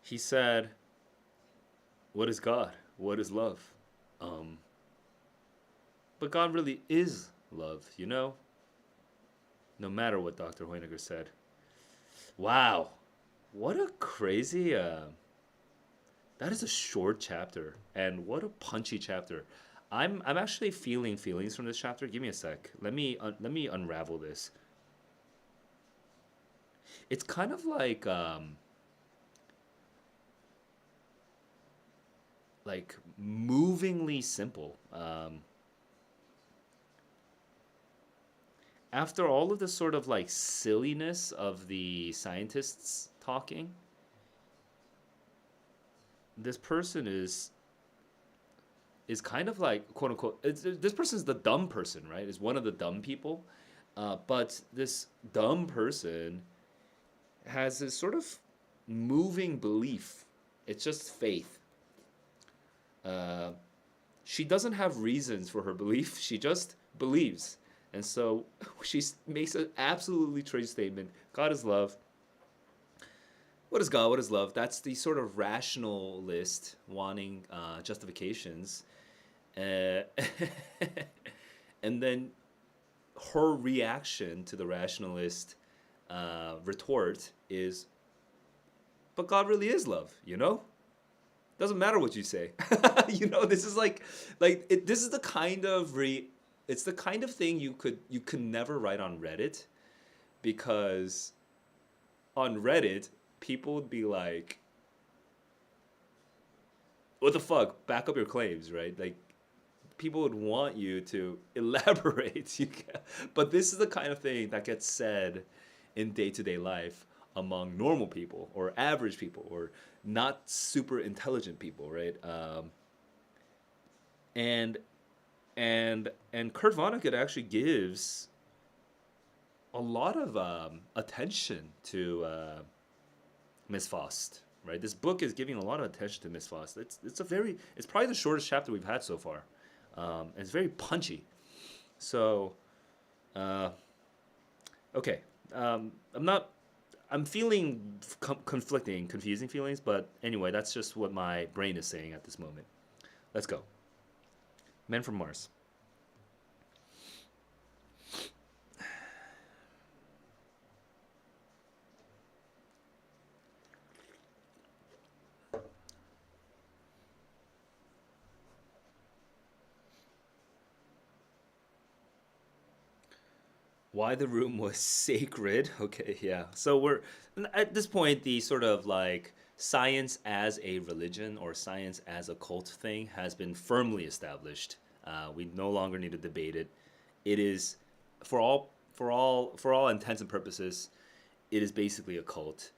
Speaker 1: He said, "What is God? What is love?" Um, but God really is love, you know? No matter what Dr. Hoyniger said. Wow. What a crazy that is a short chapter, and what a punchy chapter. I'm actually feeling feelings from this chapter. Give me a sec. Let me unravel this. It's kind of like movingly simple. After all of the sort of like silliness of the scientists talking, this person is kind of like quote unquote. This person's the dumb person, right? Is one of the dumb people, but this dumb person has this sort of moving belief. It's just faith. Uh, she doesn't have reasons for her belief. She just believes. And so she makes an absolutely true statement. God is love. What is God? What is love? That's the sort of rationalist wanting justifications. Uh, and then her reaction to the rationalist retort is, but God really is love, you know? Doesn't matter what you say. You know, this is this is the kind of it's the kind of thing you could never write on Reddit, because on Reddit people would be like, what the fuck? Back up your claims, right? Like, people would want you to elaborate. But this is the kind of thing that gets said in day-to-day life among normal people or average people or not super intelligent people, right? And and Kurt Vonnegut actually gives a lot of attention to Miss Faust, right? This book is giving a lot of attention to Miss Faust. It's probably the shortest chapter we've had so far. It's very punchy. So, okay, I'm feeling conflicting, confusing feelings, but anyway, that's just what my brain is saying at this moment. Let's go. Men from Mars. Why the room was sacred. Okay, yeah. So we're at this point, the sort of like science as a religion or science as a cult thing has been firmly established. We no longer need to debate it. It is, for all intents and purposes, it is basically a cult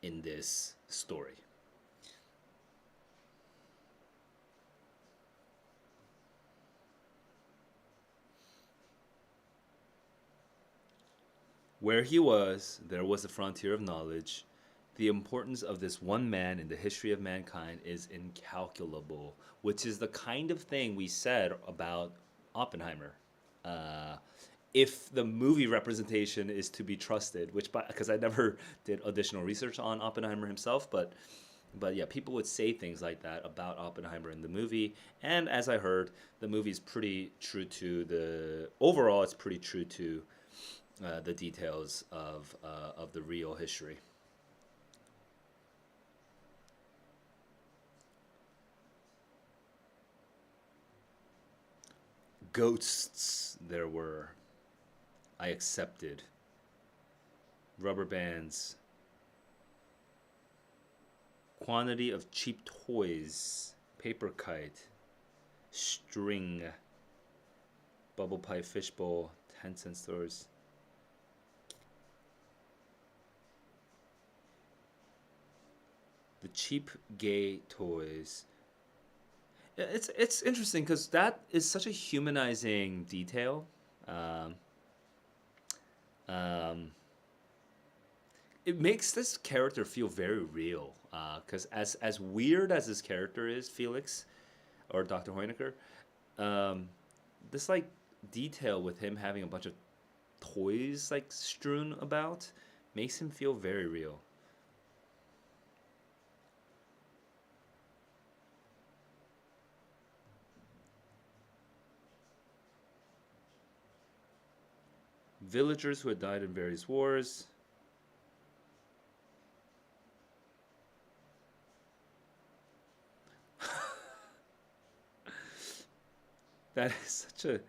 Speaker 1: in this story. Where he was, there was a frontier of knowledge. The importance of this one man in the history of mankind is incalculable, which is the kind of thing we said about Oppenheimer. Uh, if the movie representation is to be trusted, which because I never did additional research on Oppenheimer himself, but yeah, people would say things like that about Oppenheimer in the movie. And as I heard, the movie's pretty true to the overall. It's pretty true to the details of the real history. Ghosts there were. I accepted. Rubber bands. Quantity of cheap toys. Paper kite. String. Bubble pie fishbowl. 10-cent stores. The cheap gay toys. It's interesting because that is such a humanizing detail. Um, um, it makes this character feel very real. Because as weird as this character is, Felix or Dr. Hoenicker, um, this like detail with him having a bunch of toys like strewn about makes him feel very real. Villagers who had died in various wars. That is such a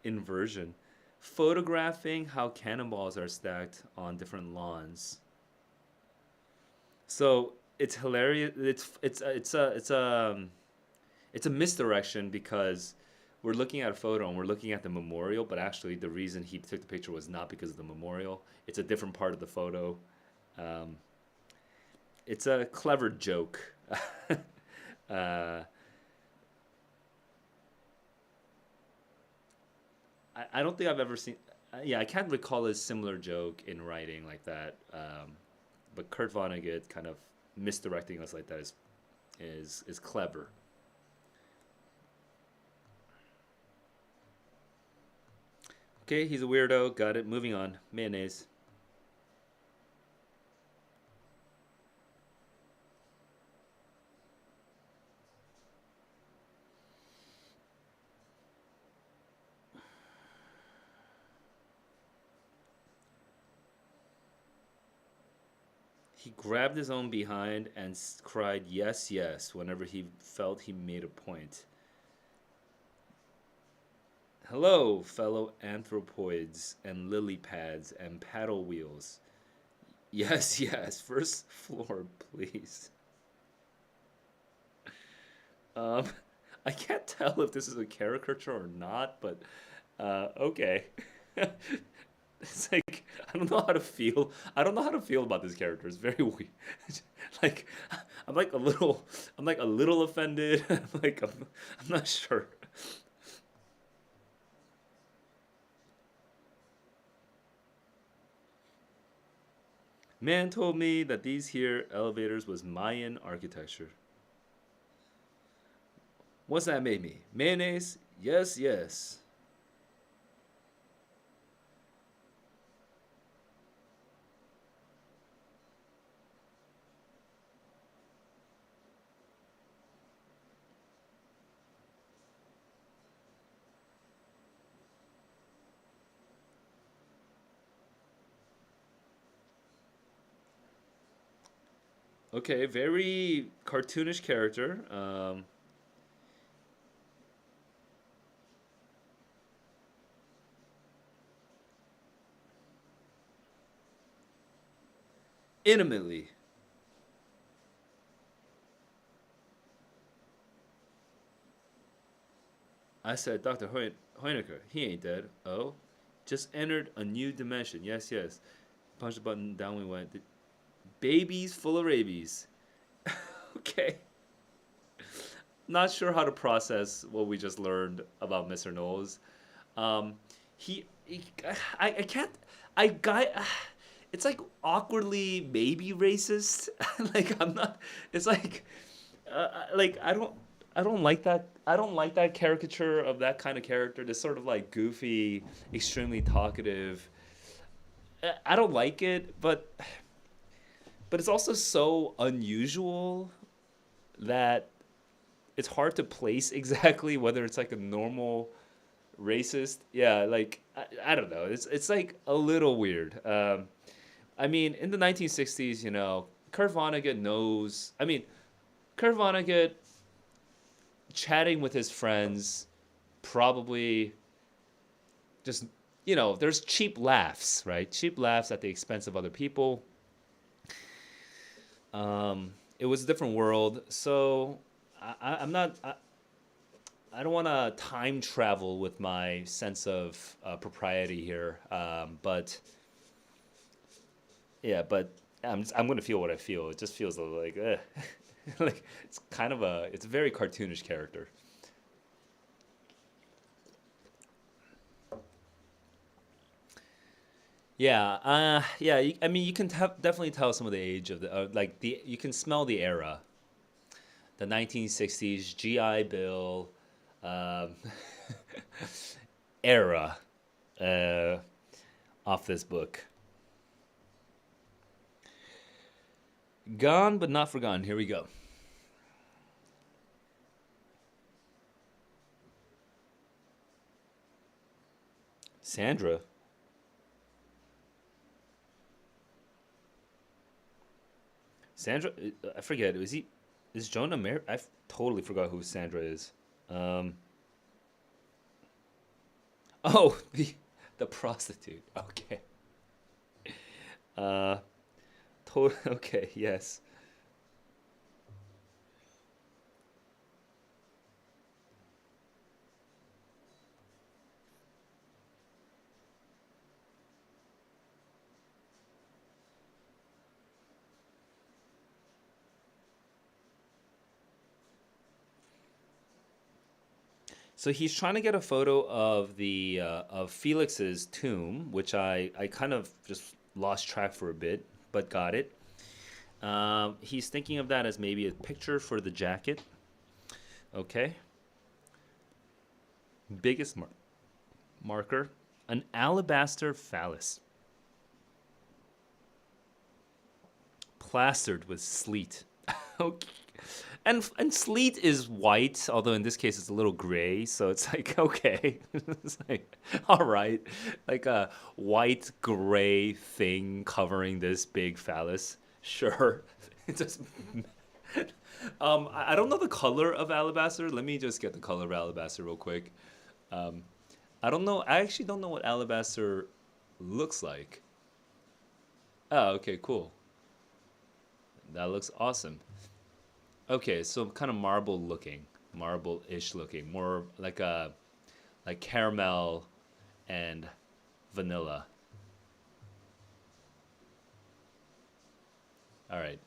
Speaker 1: inversion. Photographing how cannonballs are stacked on different lawns. So it's hilarious. It's a misdirection because we're looking at a photo and we're looking at the memorial, but actually the reason he took the picture was not because of the memorial. It's a different part of the photo. Um, it's a clever joke. uh, I don't think I've ever seen. Yeah, I can't recall a similar joke in writing like that. But Kurt Vonnegut kind of misdirecting us like that is clever. Okay, he's a weirdo. Got it. Moving on. Mayonnaise. He grabbed his own behind and cried yes, yes whenever he felt he made a point. Hello, fellow anthropoids and lily pads and paddle wheels. Yes, yes, first floor, please. Um, I can't tell if this is a caricature or not, but okay. It's like I don't know how to feel. I don't know how to feel about this character. It's very weird. Like I'm like a little. I'm like a little offended. I'm not sure. Man told me that these here elevators was Mayan architecture. What's that made me? Mayonnaise? Yes, yes. Okay, very cartoonish character. Intimately. I said, Dr. Hoenicker, he ain't dead. Oh, just entered a new dimension. Yes, yes. Punch the button, down we went. Babies full of rabies. Okay. Not sure how to process what we just learned about Mr. Knowles. Um, he I can't, I guy, it's like awkwardly maybe racist. Like I'm not, it's like I don't like that. I don't like that caricature of that kind of character. This sort of like goofy, extremely talkative. I don't like it, but it's also so unusual that it's hard to place exactly whether it's like a normal racist. Yeah, like I don't know. It's like a little weird. I mean, in the 1960s, Kurt Vonnegut knows. I mean, Kurt Vonnegut chatting with his friends, probably just there's cheap laughs, right? Cheap laughs at the expense of other people. It was a different world, so I'm not. I don't want to time travel with my sense of propriety here, but yeah, but I'm gonna feel what I feel. It just feels like like it's kind of it's a very cartoonish character. Yeah, yeah. I mean, you can definitely tell some of the age of the like the. You can smell the era, the 1960s GI Bill, um, era, uh, off this book. Gone but not forgotten. Here we go. Sandra. Sandra. I forget. Is he? Is Jonah married? I totally forgot who Sandra is. Um. Oh, the prostitute. Okay. Uh. Okay. Yes. So he's trying to get a photo of the of Felix's tomb, which I kind of just lost track for a bit, but got it. He's thinking of that as maybe a picture for the jacket. Okay, biggest marker, an alabaster phallus, plastered with sleet. Okay. And sleet is white, although in this case it's a little gray, so it's like okay, it's like all right, like a white gray thing covering this big phallus. Sure, it just I don't know the color of alabaster. Let me just get the color of alabaster real quick. Um, I don't know. I actually don't know what alabaster looks like. Oh, okay, cool. That looks awesome. Okay, so kind of marble looking, marble-ish looking, more like a like caramel and vanilla. All right,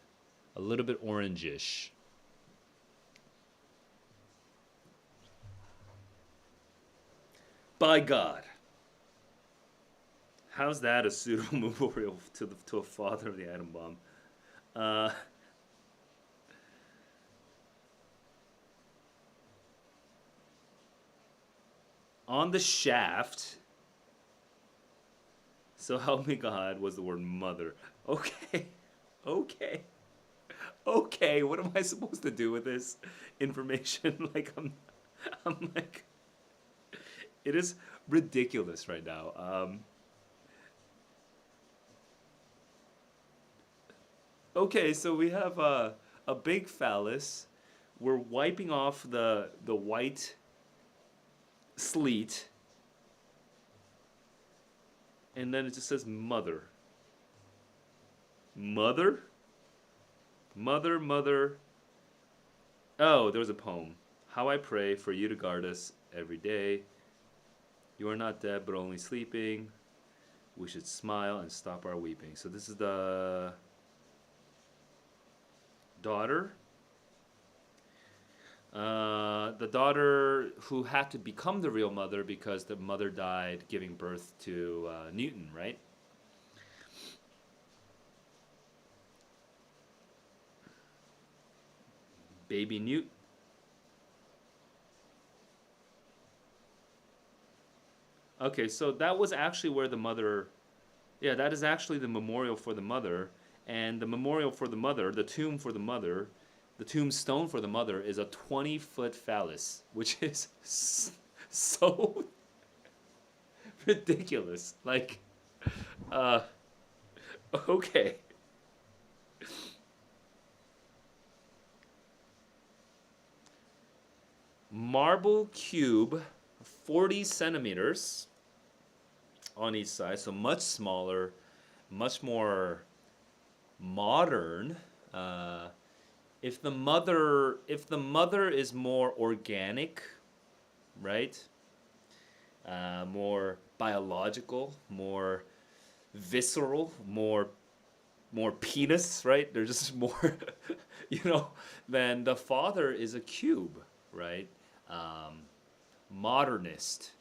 Speaker 1: a little bit orangish. By God, how's that a pseudo memorial to a father of the atom bomb? Uh, on the shaft. So help me God was the word mother. Okay, okay, okay. What am I supposed to do with this information? Like I'm like it is ridiculous right now. Okay, so we have a big phallus. We're wiping off the white sleet, and then it just says mother, mother, mother, mother. Oh, there was a poem. How I pray for you to guard us every day. You are not dead, but only sleeping. We should smile and stop our weeping. So this is the daughter. The daughter who had to become the real mother because the mother died giving birth to Newton, right? Baby Newt. Okay, so that was actually where the mother. Yeah, that is actually the memorial for the mother. And the memorial for the mother, the tomb for the mother, the tombstone for the mother is a 20-foot phallus, which is so ridiculous. Like, uh, okay. Marble cube, 40 centimeters on each side, so much smaller, much more modern. Uh, if the mother is more organic, right? More biological, more visceral, more penis, right? There's just more, you know. Then the father is a cube, right? Um, Modernist,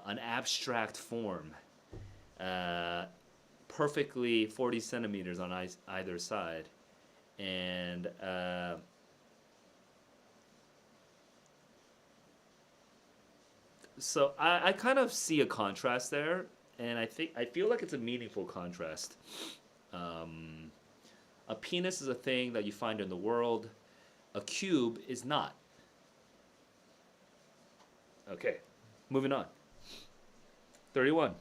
Speaker 1: an abstract form. uh, perfectly 40 centimeters on either side. And so I kind of see a contrast there, and I feel like it's a meaningful contrast. Um, a penis is a thing that you find in the world. A cube is not. Okay, moving on. 31.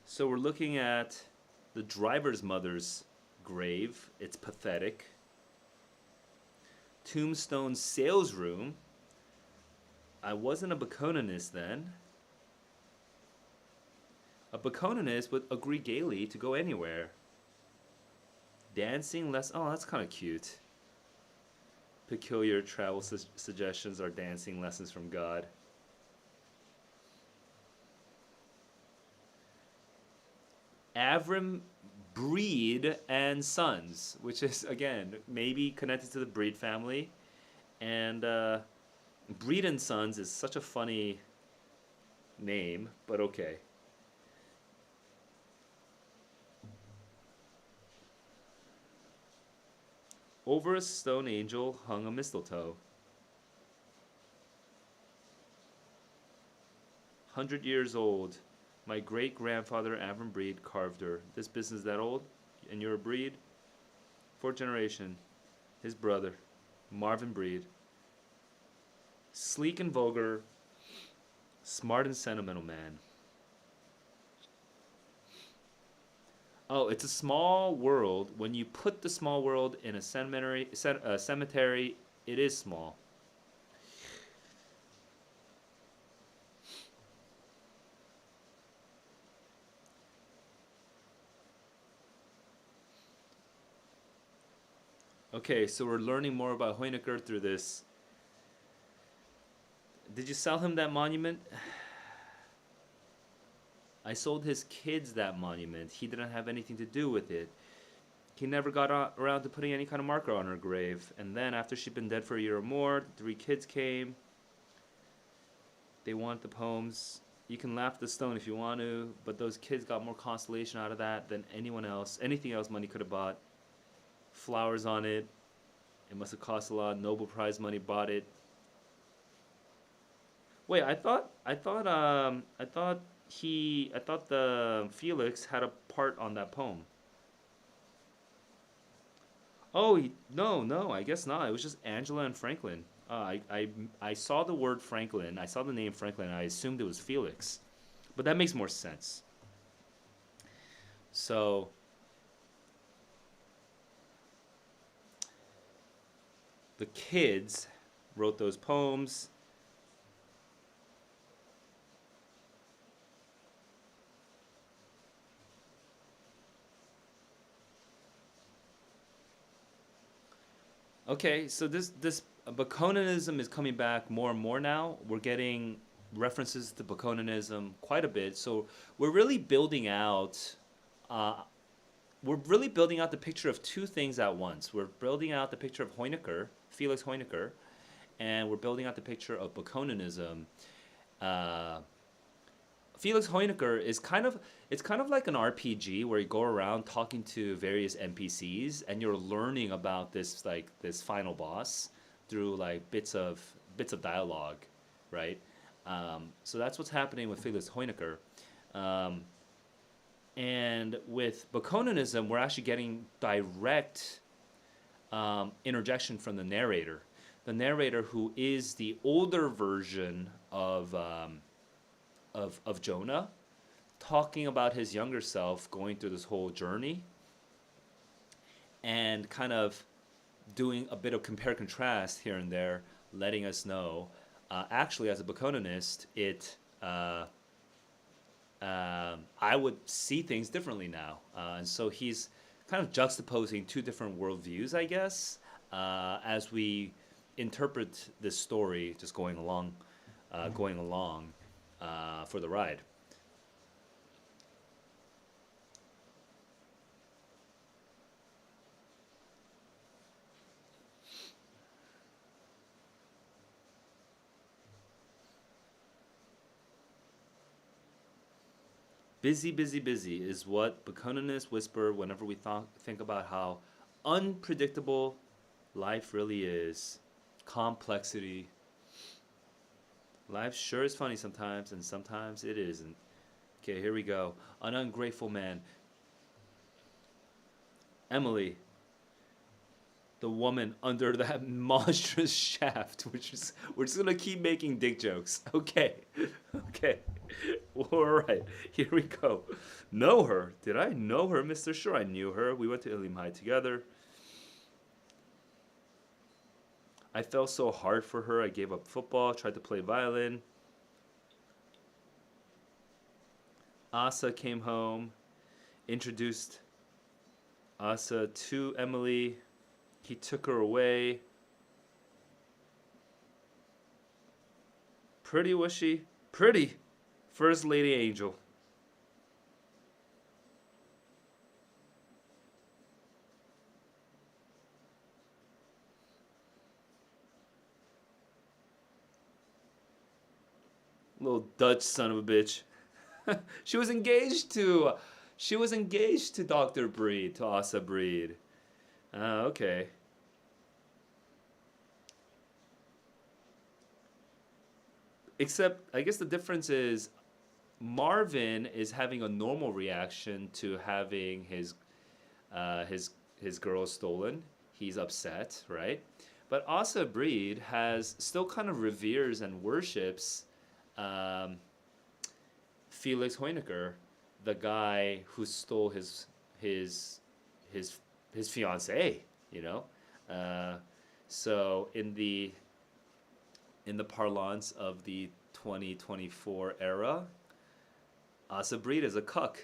Speaker 1: So we're looking at the driver's mother's grave. It's pathetic. Tombstone sales room. I wasn't a Baconanist then. A Baconanist would agree gaily to go anywhere. Dancing less. Oh, that's kind of cute. Peculiar travel suggestions are dancing lessons from God. Avram Breed and Sons, which is again maybe connected to the Breed family, and Breed and Sons is such a funny name, but okay. Over a stone angel hung a mistletoe. 100 years old. My great grandfather Avram Breed carved her. This business that old, and you're a Breed. Fourth generation. His brother, Marvin Breed. Sleek and vulgar, smart and sentimental man. Oh, it's a small world. When you put the small world in a cemetery, it is small. Okay, so we're learning more about Hoenicker through this. Did you sell him that monument? I sold his kids that monument. He didn't have anything to do with it. He never got around to putting any kind of marker on her grave. And then, after she'd been dead for a year or more, the 3 kids came. They want the poems. You can laugh at the stone if you want to, but those kids got more consolation out of that than anyone else. Anything else money could have bought. Flowers on it. It must have cost a lot. Nobel Prize money bought it. Wait, I thought the Felix had a part on that poem. Oh, no, I guess not. It was just Angela and Franklin. I saw the word Franklin. I saw the name Franklin. I assumed it was Felix, but that makes more sense. So the kids wrote those poems. Okay, so this Baconanism is coming back more and more now. We're getting references to Baconanism quite a bit. So we're really building out uh, we're really building out the picture of two things at once. We're building out the picture of Hoenicker, Felix Hoenicker, and we're building out the picture of Baconanism. Uh, Felix Hoenicker is kind of like an RPG where you go around talking to various NPCs and you're learning about this final boss through like bits of dialogue, right? So that's what's happening with Felix Hoenicker. Um, and with Baconanism, we're actually getting direct interjection from the narrator. The narrator, who is the older version of Jonah, talking about his younger self going through this whole journey and kind of doing a bit of compare contrast here and there, letting us know. Actually, as a Baconanist, I would see things differently now, and so he's kind of juxtaposing two different worldviews, I guess, as we interpret this story, just going along for the ride. Busy, busy, busy is what Bakuninists whisper whenever we think about how unpredictable life really is. Complexity. Life sure is funny sometimes, and sometimes it isn't. Okay, here we go. An ungrateful man. Emily, the woman under that monstrous shaft, which is we're just gonna keep making dick jokes. Okay, okay, all right. Here we go. Know her? Did I know her, Mister? Sure, I knew her. We went to Ilim High together. I fell so hard for her. I gave up football. Tried to play violin. Asa came home. Introduced Asa to Emily. He took her away. Pretty was she? Pretty. First Lady Angel. Little Dutch son of a bitch. she was engaged to she was engaged to Dr. Breed, to Asa Breed. Okay. Except I guess the difference is Marvin is having a normal reaction to having uh, his his girl stolen. He's upset, right? But Asa Breed has still kind of reveres and worships um, Felix Hoenecker, the guy who stole his his his fiancee. You know, uh, so in the parlance of the 2024 era, Asa Breed is a cuck.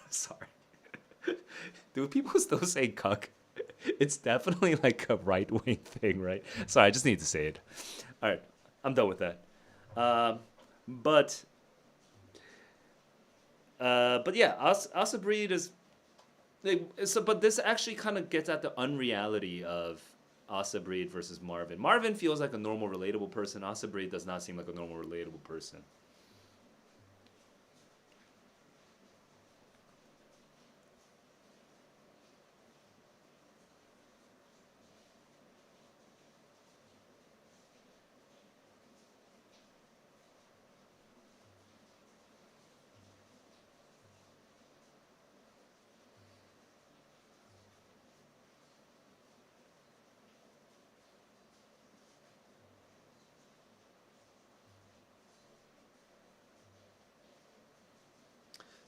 Speaker 1: Sorry. Do people still say cuck? It's definitely like a right wing thing, right? Sorry, I just need to say it. All right, I'm done with that. Um, but but yeah, Asa Breed is so. But this actually kind of gets at the unreality of Asa Breed versus Marvin. Marvin feels like a normal, relatable person. Asa Breed does not seem like a normal, relatable person.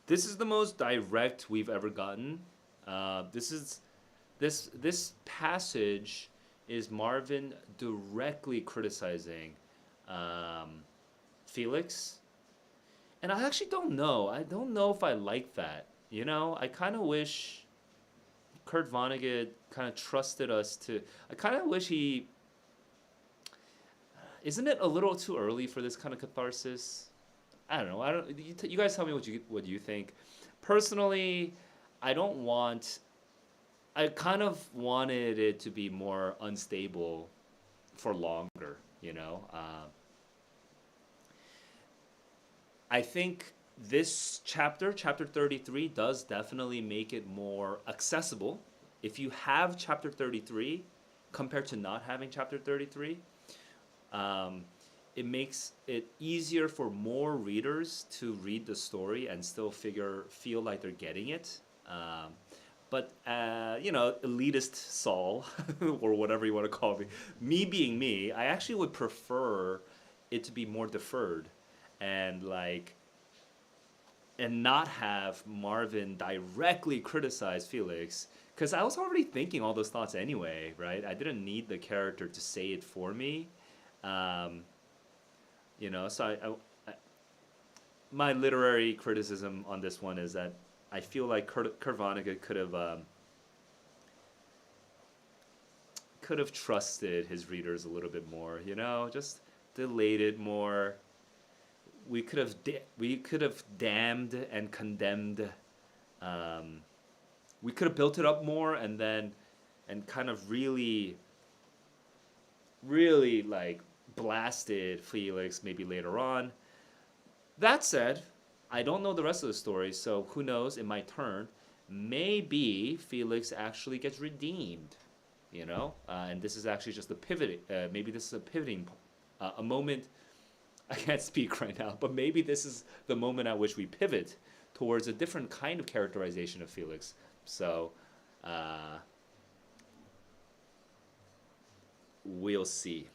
Speaker 1: This is the most direct we've ever gotten. This is this passage is Marvin directly criticizing um, Felix, and I actually don't know. I don't know if I like that. You know, I kind of wish Kurt Vonnegut kind of trusted us to. I kind of wish he. Isn't it a little too early for this kind of catharsis? I don't know. I don't. You guys tell me what you think. Personally, I don't want. I kind of wanted it to be more unstable for longer. You know. I think this chapter, chapter 33, does definitely make it more accessible. If you have chapter 33 compared to not having chapter 33, um, it makes it easier for more readers to read the story and still feel like they're getting it. But you know, elitist Saul, or whatever you want to call me being me, I actually would prefer it to be more deferred, and like and not have Marvin directly criticize Felix, because I was already thinking all those thoughts anyway, right? I didn't need the character to say it for me. Um, you know, so my literary criticism on this one is that I feel like Kurt Vonnegut could have trusted his readers a little bit more. You know, just delayed it more. We could have damned and condemned. Um, we could have built it up more, and then and kind of really like blasted Felix maybe later on. That said, I don't know the rest of the story, so who knows? It might turn. Maybe Felix actually gets redeemed, you know? And this is actually just a pivot. Maybe this is a pivoting, a moment. I can't speak right now, but maybe this is the moment at which we pivot towards a different kind of characterization of Felix. So, uh, we'll see.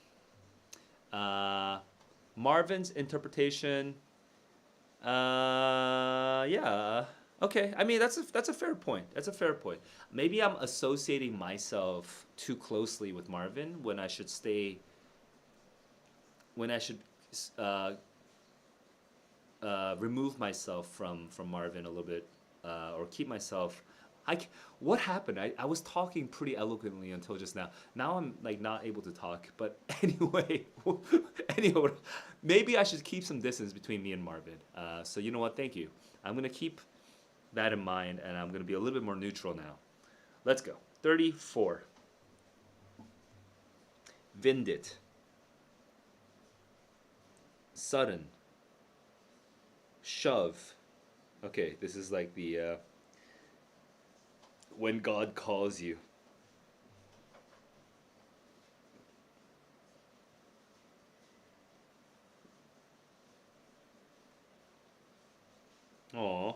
Speaker 1: Uh, Marvin's interpretation. Yeah. Okay. I mean, that's a fair point. That's a fair point. Maybe I'm associating myself too closely with Marvin when I should stay. When I should uh, remove myself from Marvin a little bit, or keep myself. What happened? I was talking pretty eloquently until just now. Now I'm like not able to talk. But anyway, anyway, maybe I should keep some distance between me and Marvin. So you know what? Thank you. I'm gonna keep that in mind, and I'm gonna be a little bit more neutral now. Let's go. 34. Vindit. Sudden. Shove. Okay, this is like the when God calls you. Aw.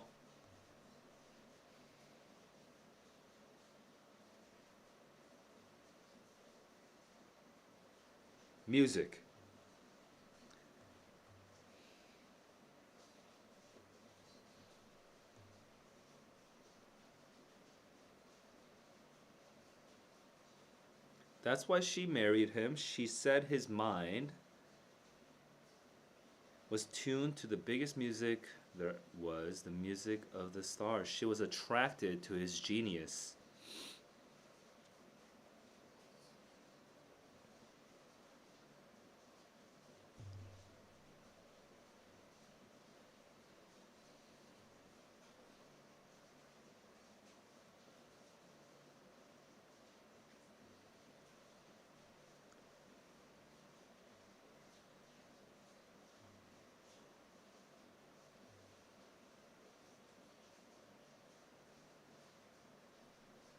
Speaker 1: Music. That's why she married him. She said his mind was tuned to the biggest music there was, the music of the stars. She was attracted to his genius.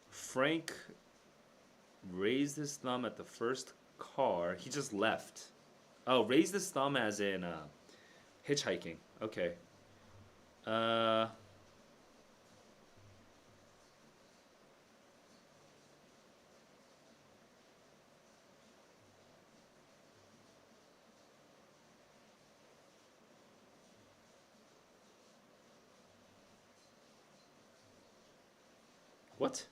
Speaker 1: Frank raised his thumb at the first car. He just left. Oh, raised his thumb as in hitchhiking. Okay. Uh, what?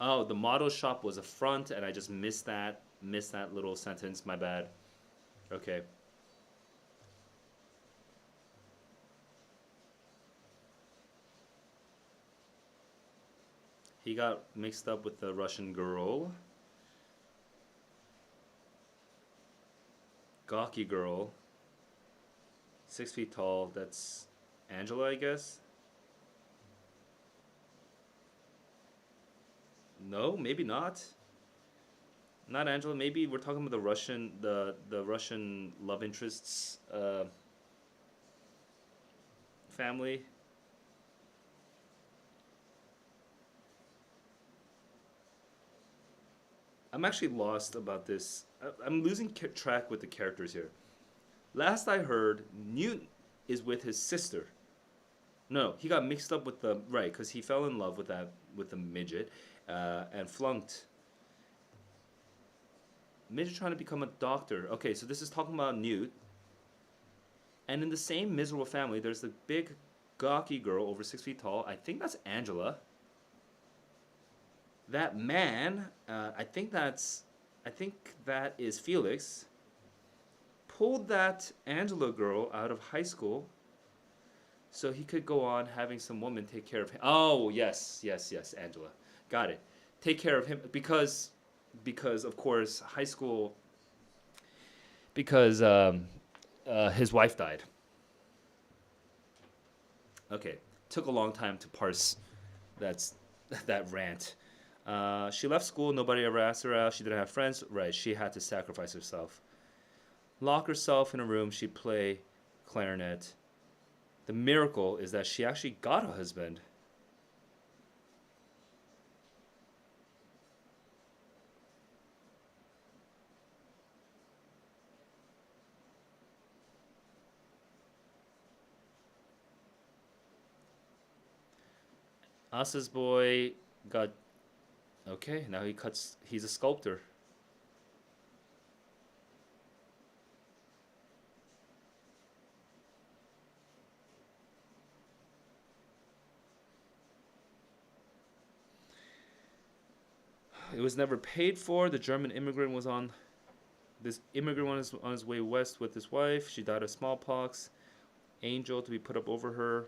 Speaker 1: Oh, the model shop was a front, and I just missed that. Missed that little sentence. My bad. Okay. He got mixed up with the Russian girl, gawky girl, 6 feet tall. That's Angela, I guess. No, maybe not. Not Angela. Maybe we're talking about the Russian love interests family. I'm actually lost about this. I'm losing track with the characters here. Last I heard, Newt is with his sister. No, he got mixed up with the right because he fell in love with that with the midget, and flunked. Midget trying to become a doctor. Okay, so this is talking about Newt. And in the same miserable family, there's the big gawky girl over 6 feet tall. I think that's Angela. That man, I think that is Felix. Pulled that Angela girl out of high school so he could go on having some woman take care of him. Oh, yes, yes, yes, Angela. Got it. Take care of him because of course high school because his wife died. Okay, took a long time to parse that's that rant. She left school. Nobody ever asked her out. She didn't have friends. Right. She had to sacrifice herself. Lock herself in a room. She'd play clarinet. The miracle is that she actually got a husband. Asa's boy got okay. Now he cuts. He's a sculptor. It was never paid for. The German immigrant was on. This immigrant was on his way west with his wife. She died of smallpox. Angel to be put up over her.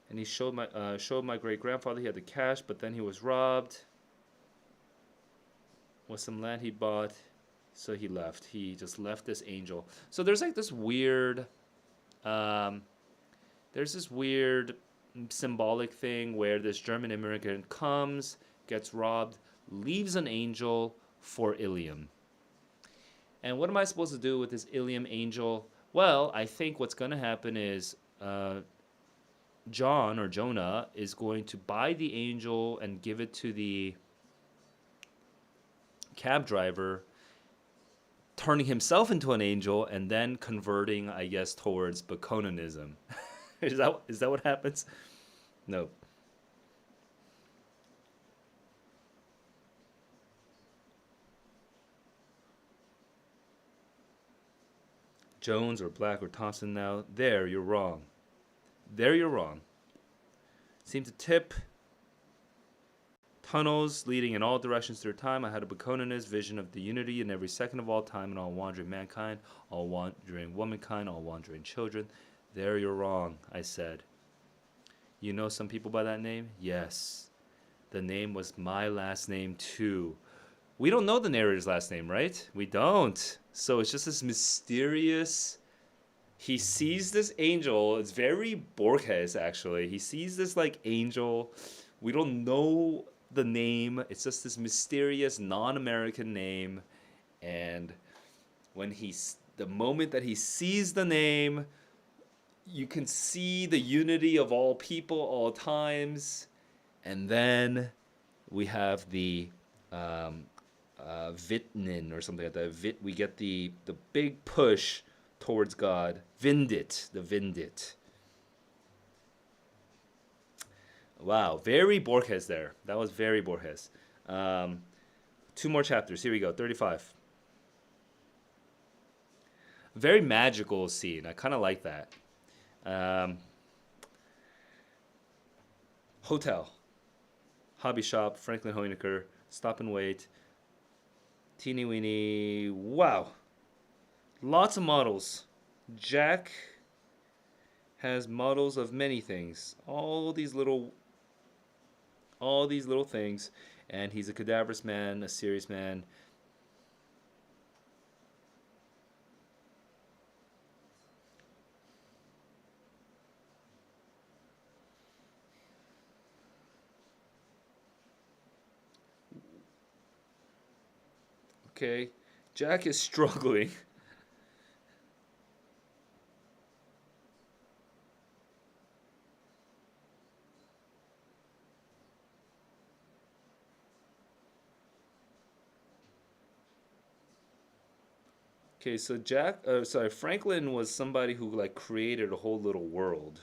Speaker 1: And he showed my great grandfather he had the cash, but then he was robbed. With some land he bought, so he left. He just left this angel. So there's like this weird, um, there's this weird symbolic thing where this German immigrant comes, gets robbed, leaves an angel for Ilium. And what am I supposed to do with this Ilium angel? Well, I think what's going to happen is John or Jonah is going to buy the angel and give it to the cab driver, turning himself into an angel and then converting, I guess, towards Baconanism. Is that what happens? No. Jones or Black or Thompson now. There, you're wrong. There, you're wrong. Seem to tip tunnels leading in all directions through time. I had a Baconist vision of the unity in every second of all time and all wandering mankind, all wandering womankind, all wandering children. There, you're wrong, I said. You know some people by that name? Yes. The name was my last name, too. We don't know the narrator's last name, right? We don't. So it's just this mysterious. He sees this angel. It's very Borges, actually. He sees this like angel. We don't know the name. It's just this mysterious non-American name. And when the moment that he sees the name, you can see the unity of all people, all times. And then we have the Vitnin or something like that. We get the big push towards God. Vindit, the Vindit. Wow, very Borges there. That was very Borges. Two more chapters. Here we go. 35. Very magical scene. I kind of like that. Hotel. Hobby shop. Franklin Hoenecker. Stop and wait. Teeny weeny. Wow. Lots of models. Jack has models of many things. All these little things. And he's a cadaverous man, a serious man. Okay. Jack is struggling. Okay, so Franklin was somebody who like created a whole little world.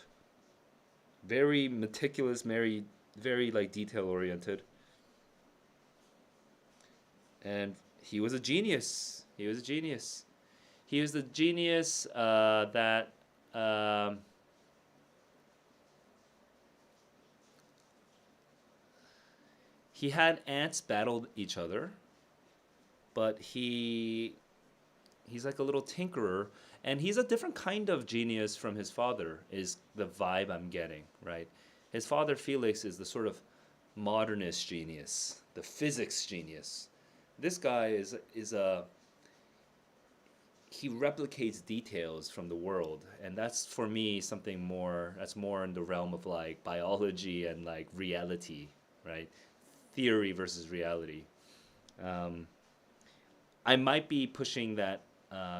Speaker 1: Very meticulous, very like detail oriented, and he was a genius. He was a genius. He was the genius that he had ants battle each other, but he's like a little tinkerer, and he's a different kind of genius from his father is the vibe I'm getting, right? His father Felix is the sort of modernist genius, the physics genius. This guy is a he replicates details from the world, and that's for me something more that's more in the realm of like biology and like reality, right? theory versus reality. Um, I might be pushing that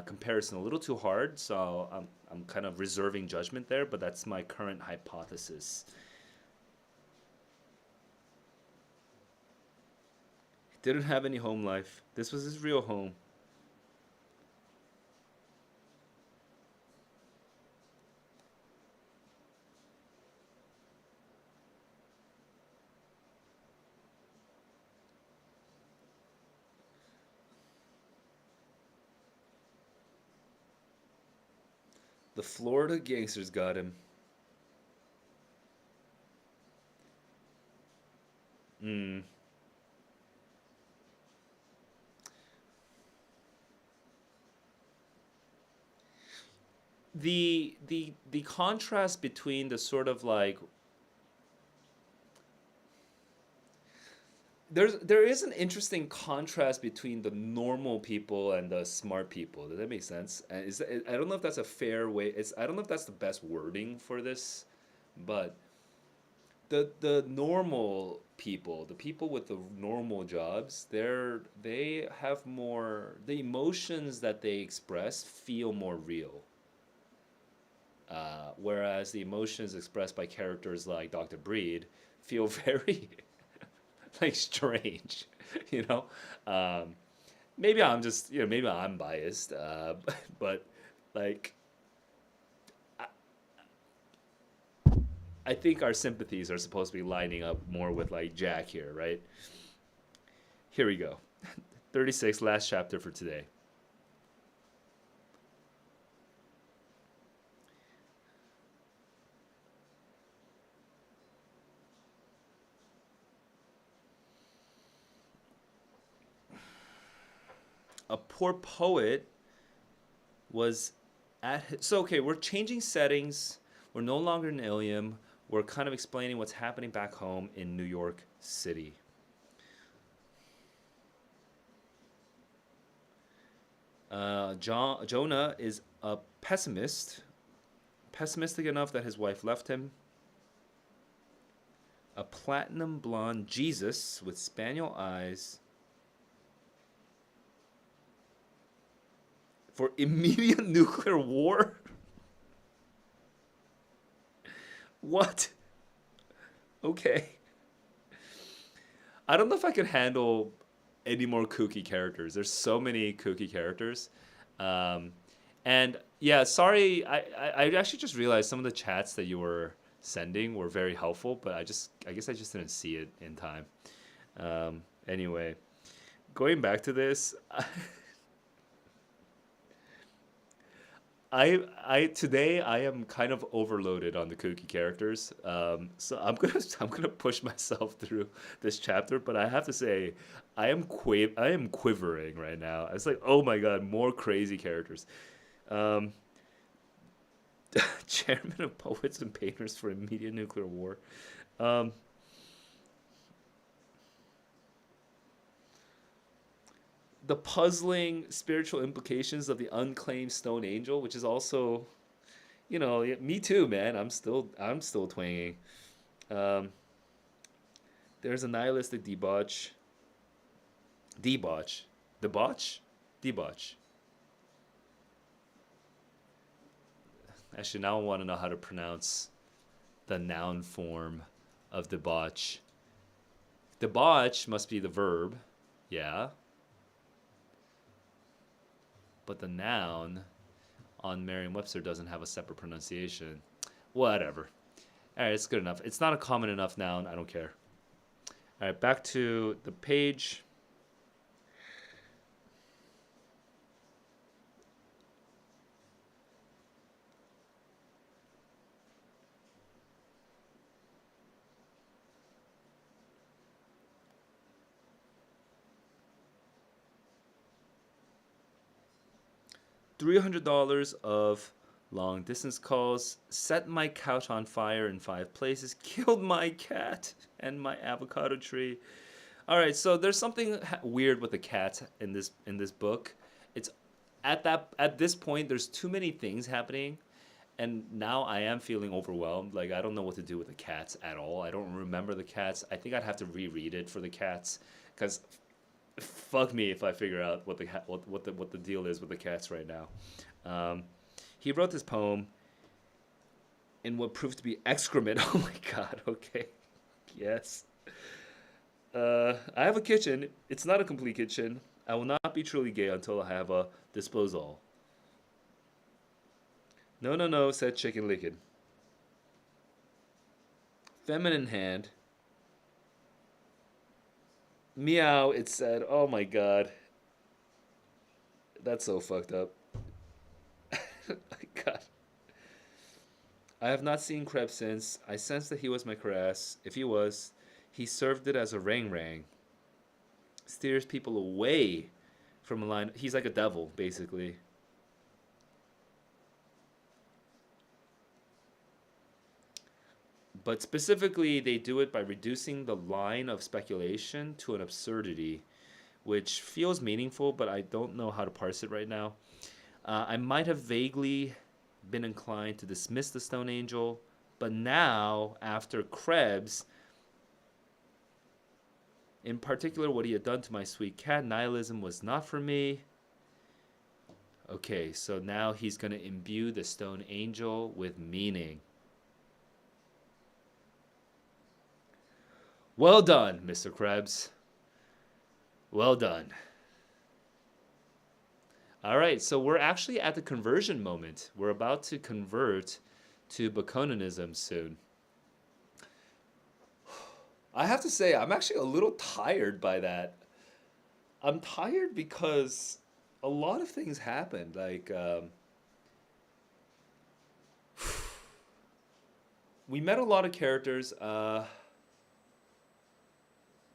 Speaker 1: comparison a little too hard, so I'm kind of reserving judgment there, but that's my current hypothesis. He didn't have any home life. This was his real home. The Florida gangsters got him. Mm. The contrast between the sort of like there is an interesting contrast between the normal people and the smart people. Does that make sense? And I don't know if that's a fair way. I don't know if that's the best wording for this, but the normal people, the people with the normal jobs, they have more, the emotions that they express feel more real. Whereas the emotions expressed by characters like Dr. Breed feel very like strange, you know. Um, Maybe I'm just maybe I'm biased, but like I, I think our sympathies are supposed to be lining up more with like Jack here, right? Here we go. 36, last chapter for today. A poor poet was so okay, we're changing settings. We're no longer in Ilium. We're kind of explaining what's happening back home in New York City. Jonah is a pessimist, pessimistic enough that his wife left him. A platinum blonde Jesus with spaniel eyes for immediate nuclear war. What? Okay. I don't know if I can handle any more kooky characters. There's so many kooky characters. Um, and yeah, sorry, I actually just realized some of the chats that you were sending were very helpful, but I guess I just didn't see it in time. Anyway, going back to this, I today I am kind of overloaded on the kooky characters. So I'm gonna push myself through this chapter, but I have to say I am quivering right now. It's like, oh my god, more crazy characters. Um, Chairman of Poets and Painters for Immediate Nuclear War. Um, the puzzling spiritual implications of the unclaimed stone angel, which is also, yeah, me too, man. I'm still twanging. Um, there's a nihilistic debauch, debauch, debauch. Actually, now I want to know how to pronounce the noun form of debauch. Debauch must be the verb, yeah, but the noun on Merriam-Webster doesn't have a separate pronunciation. Whatever. All right, it's good enough. It's not a common enough noun. I don't care. All right, back to the page. $300 of long distance calls, set my couch on fire in 5 places, killed my cat and my avocado tree. All right, so there's something weird with the cats in this book. It's at this point there's too many things happening, and now I am feeling overwhelmed. Like I don't know what to do with the cats at all. I don't remember the cats. I think I'd have to reread it for the cats, because fuck me if I figure out what the deal is with the cats right now. Um, he wrote this poem in what proved to be excrement. Oh my god. Okay. Yes. I have a kitchen. It's not a complete kitchen. I will not be truly gay until I have a disposal. No, no, no, said Chicken Licken. Feminine hand. Meow, it said. Oh my god. That's so fucked up. God. I have not seen Krebs since. I sensed that he was my caress. If he was, he served it as a rang rang. Steers people away from a line. He's like a devil, basically. But specifically, they do it by reducing the line of speculation to an absurdity, which feels meaningful, but I don't know how to parse it right now. I might have vaguely been inclined to dismiss the Stone Angel, but now, after Krebs, in particular what he had done to my sweet cat, nihilism was not for me. Okay, so now he's going to imbue the Stone Angel with meaning. Well done, Mr. Krebs. Well done. All right, so we're actually at the conversion moment. We're about to convert to Bakunanism soon. I have to say, I'm actually a little tired by that. I'm tired because a lot of things happened. Like, we met a lot of characters.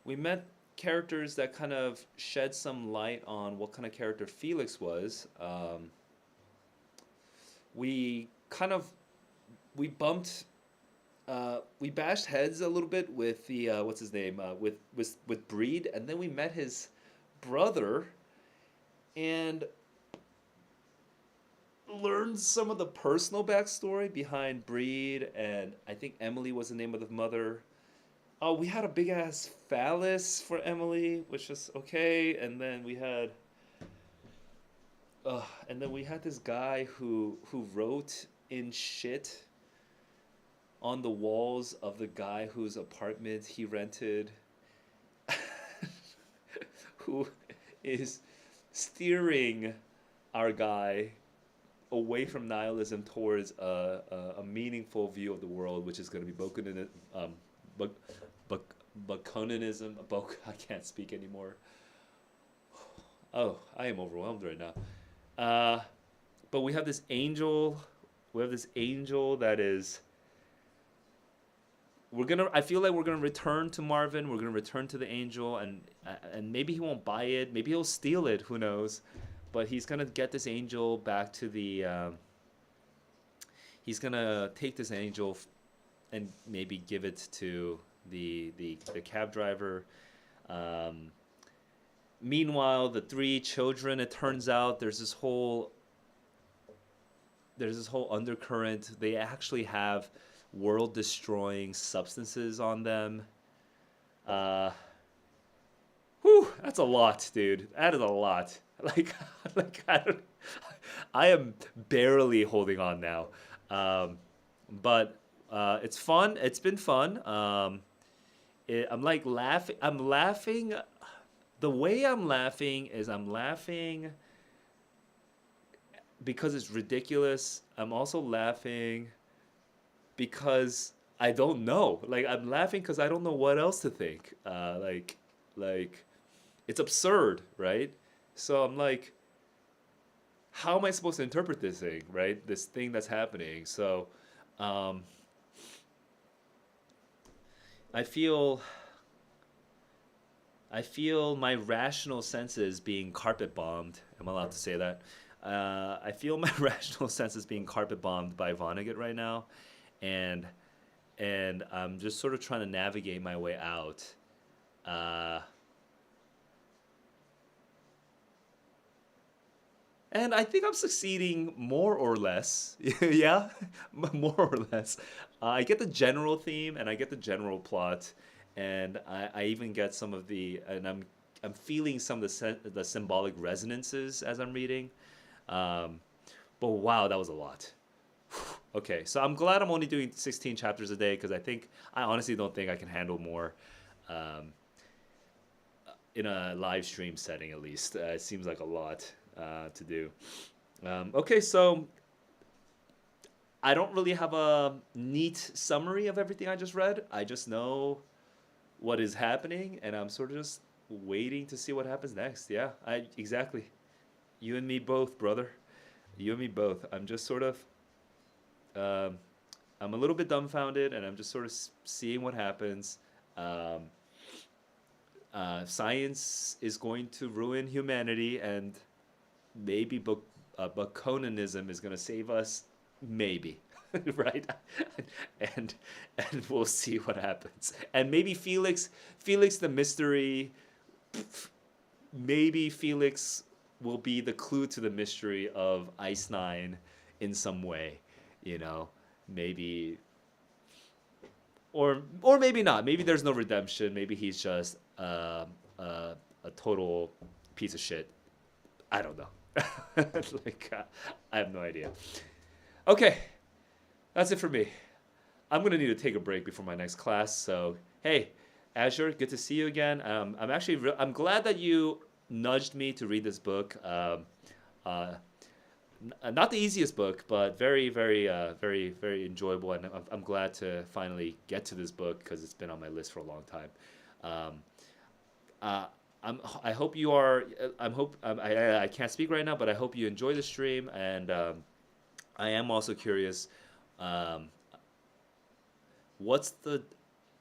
Speaker 1: We met characters that kind of shed some light on what kind of character Felix was. We kind of we bashed heads a little bit with the what's his name with Breed, and then we met his brother and learned some of the personal backstory behind Breed, and I think Emily was the name of the mother. Oh, we had a big ass phallus for Emily, which was okay, and then we had this guy who wrote in shit on the walls of the guy whose apartment he rented, who is steering our guy away from nihilism towards a meaningful view of the world, which is going to be Bakunanism. I can't speak anymore. Oh, I am overwhelmed right now. But we have this angel. We have this angel that is. I feel like we're gonna return to Marvin. We're gonna return to the angel, and maybe he won't buy it. Maybe he'll steal it. Who knows? But he's gonna get this angel back to the. He's gonna take this angel, and maybe give it to the cab driver. Meanwhile, the three children. It turns out there's this whole undercurrent. They actually have world-destroying substances on them. Whew, that's a lot, dude. That is a lot. Like, I am barely holding on now. But it's fun. It's been fun. I'm like laughing. I'm laughing. The way I'm laughing is I'm laughing because it's ridiculous. I'm also laughing because I don't know. Like, I'm laughing because I don't know what else to think. Like, it's absurd, right? So I'm like, how am I supposed to interpret this thing, right? This thing that's happening. So, I feel my rational senses being carpet bombed. Am I allowed to say that? I feel my rational senses being carpet bombed by Vonnegut right now, and I'm just sort of trying to navigate my way out. and I think I'm succeeding more or less. Yeah, more or less. I get the general theme and I get the general plot, and I even get some of and I'm feeling some of the symbolic resonances as I'm reading. Um, but wow, that was a lot. Okay, so I'm glad I'm only doing 16 chapters a day because I honestly don't think I can handle more. Um, in a live stream setting at least. It seems like a lot to do. Okay, so I don't really have a neat summary of everything I just read. I just know what is happening, and I'm sort of just waiting to see what happens next. Yeah, I exactly. You and me both, brother. You and me both. I'm just sort of, um, I'm a little bit dumbfounded, and I'm just sort of seeing what happens. Um, Science is going to ruin humanity, and maybe Baconanism is going to save us. Maybe, right? and and we'll see what happens. And maybe Felix the mystery. Maybe Felix will be the clue to the mystery of Ice Nine in some way. You know, maybe or maybe not. Maybe there's no redemption. Maybe he's just a total piece of shit. I don't know. I have no idea. Okay, that's it for me. I'm gonna need to take a break before my next class. So hey, Azure, good to see you again. I'm glad that you nudged me to read this book. Uh, Not the easiest book, but very enjoyable, and I'm glad to finally get to this book because it's been on my list for a long time. Um, uh, I hope you are. I can't speak right now, but I hope you enjoy the stream, and I am also curious. Um, what's the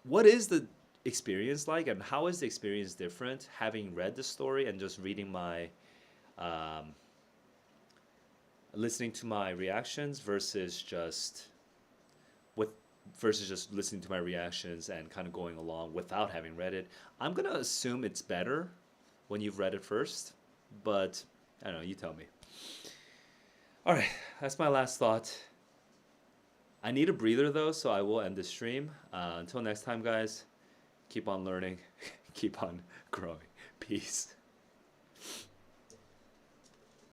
Speaker 1: what is the experience like, and how is the experience different having read the story and just reading my um, listening to my reactions with versus just listening to my reactions and kind of going along without having read it. I'm gonna assume it's better when you've read it first, but I don't know. You tell me. All right, that's my last thought. I need a breather though, so I will end the stream. Until next time, guys, keep on learning, keep on growing. Peace.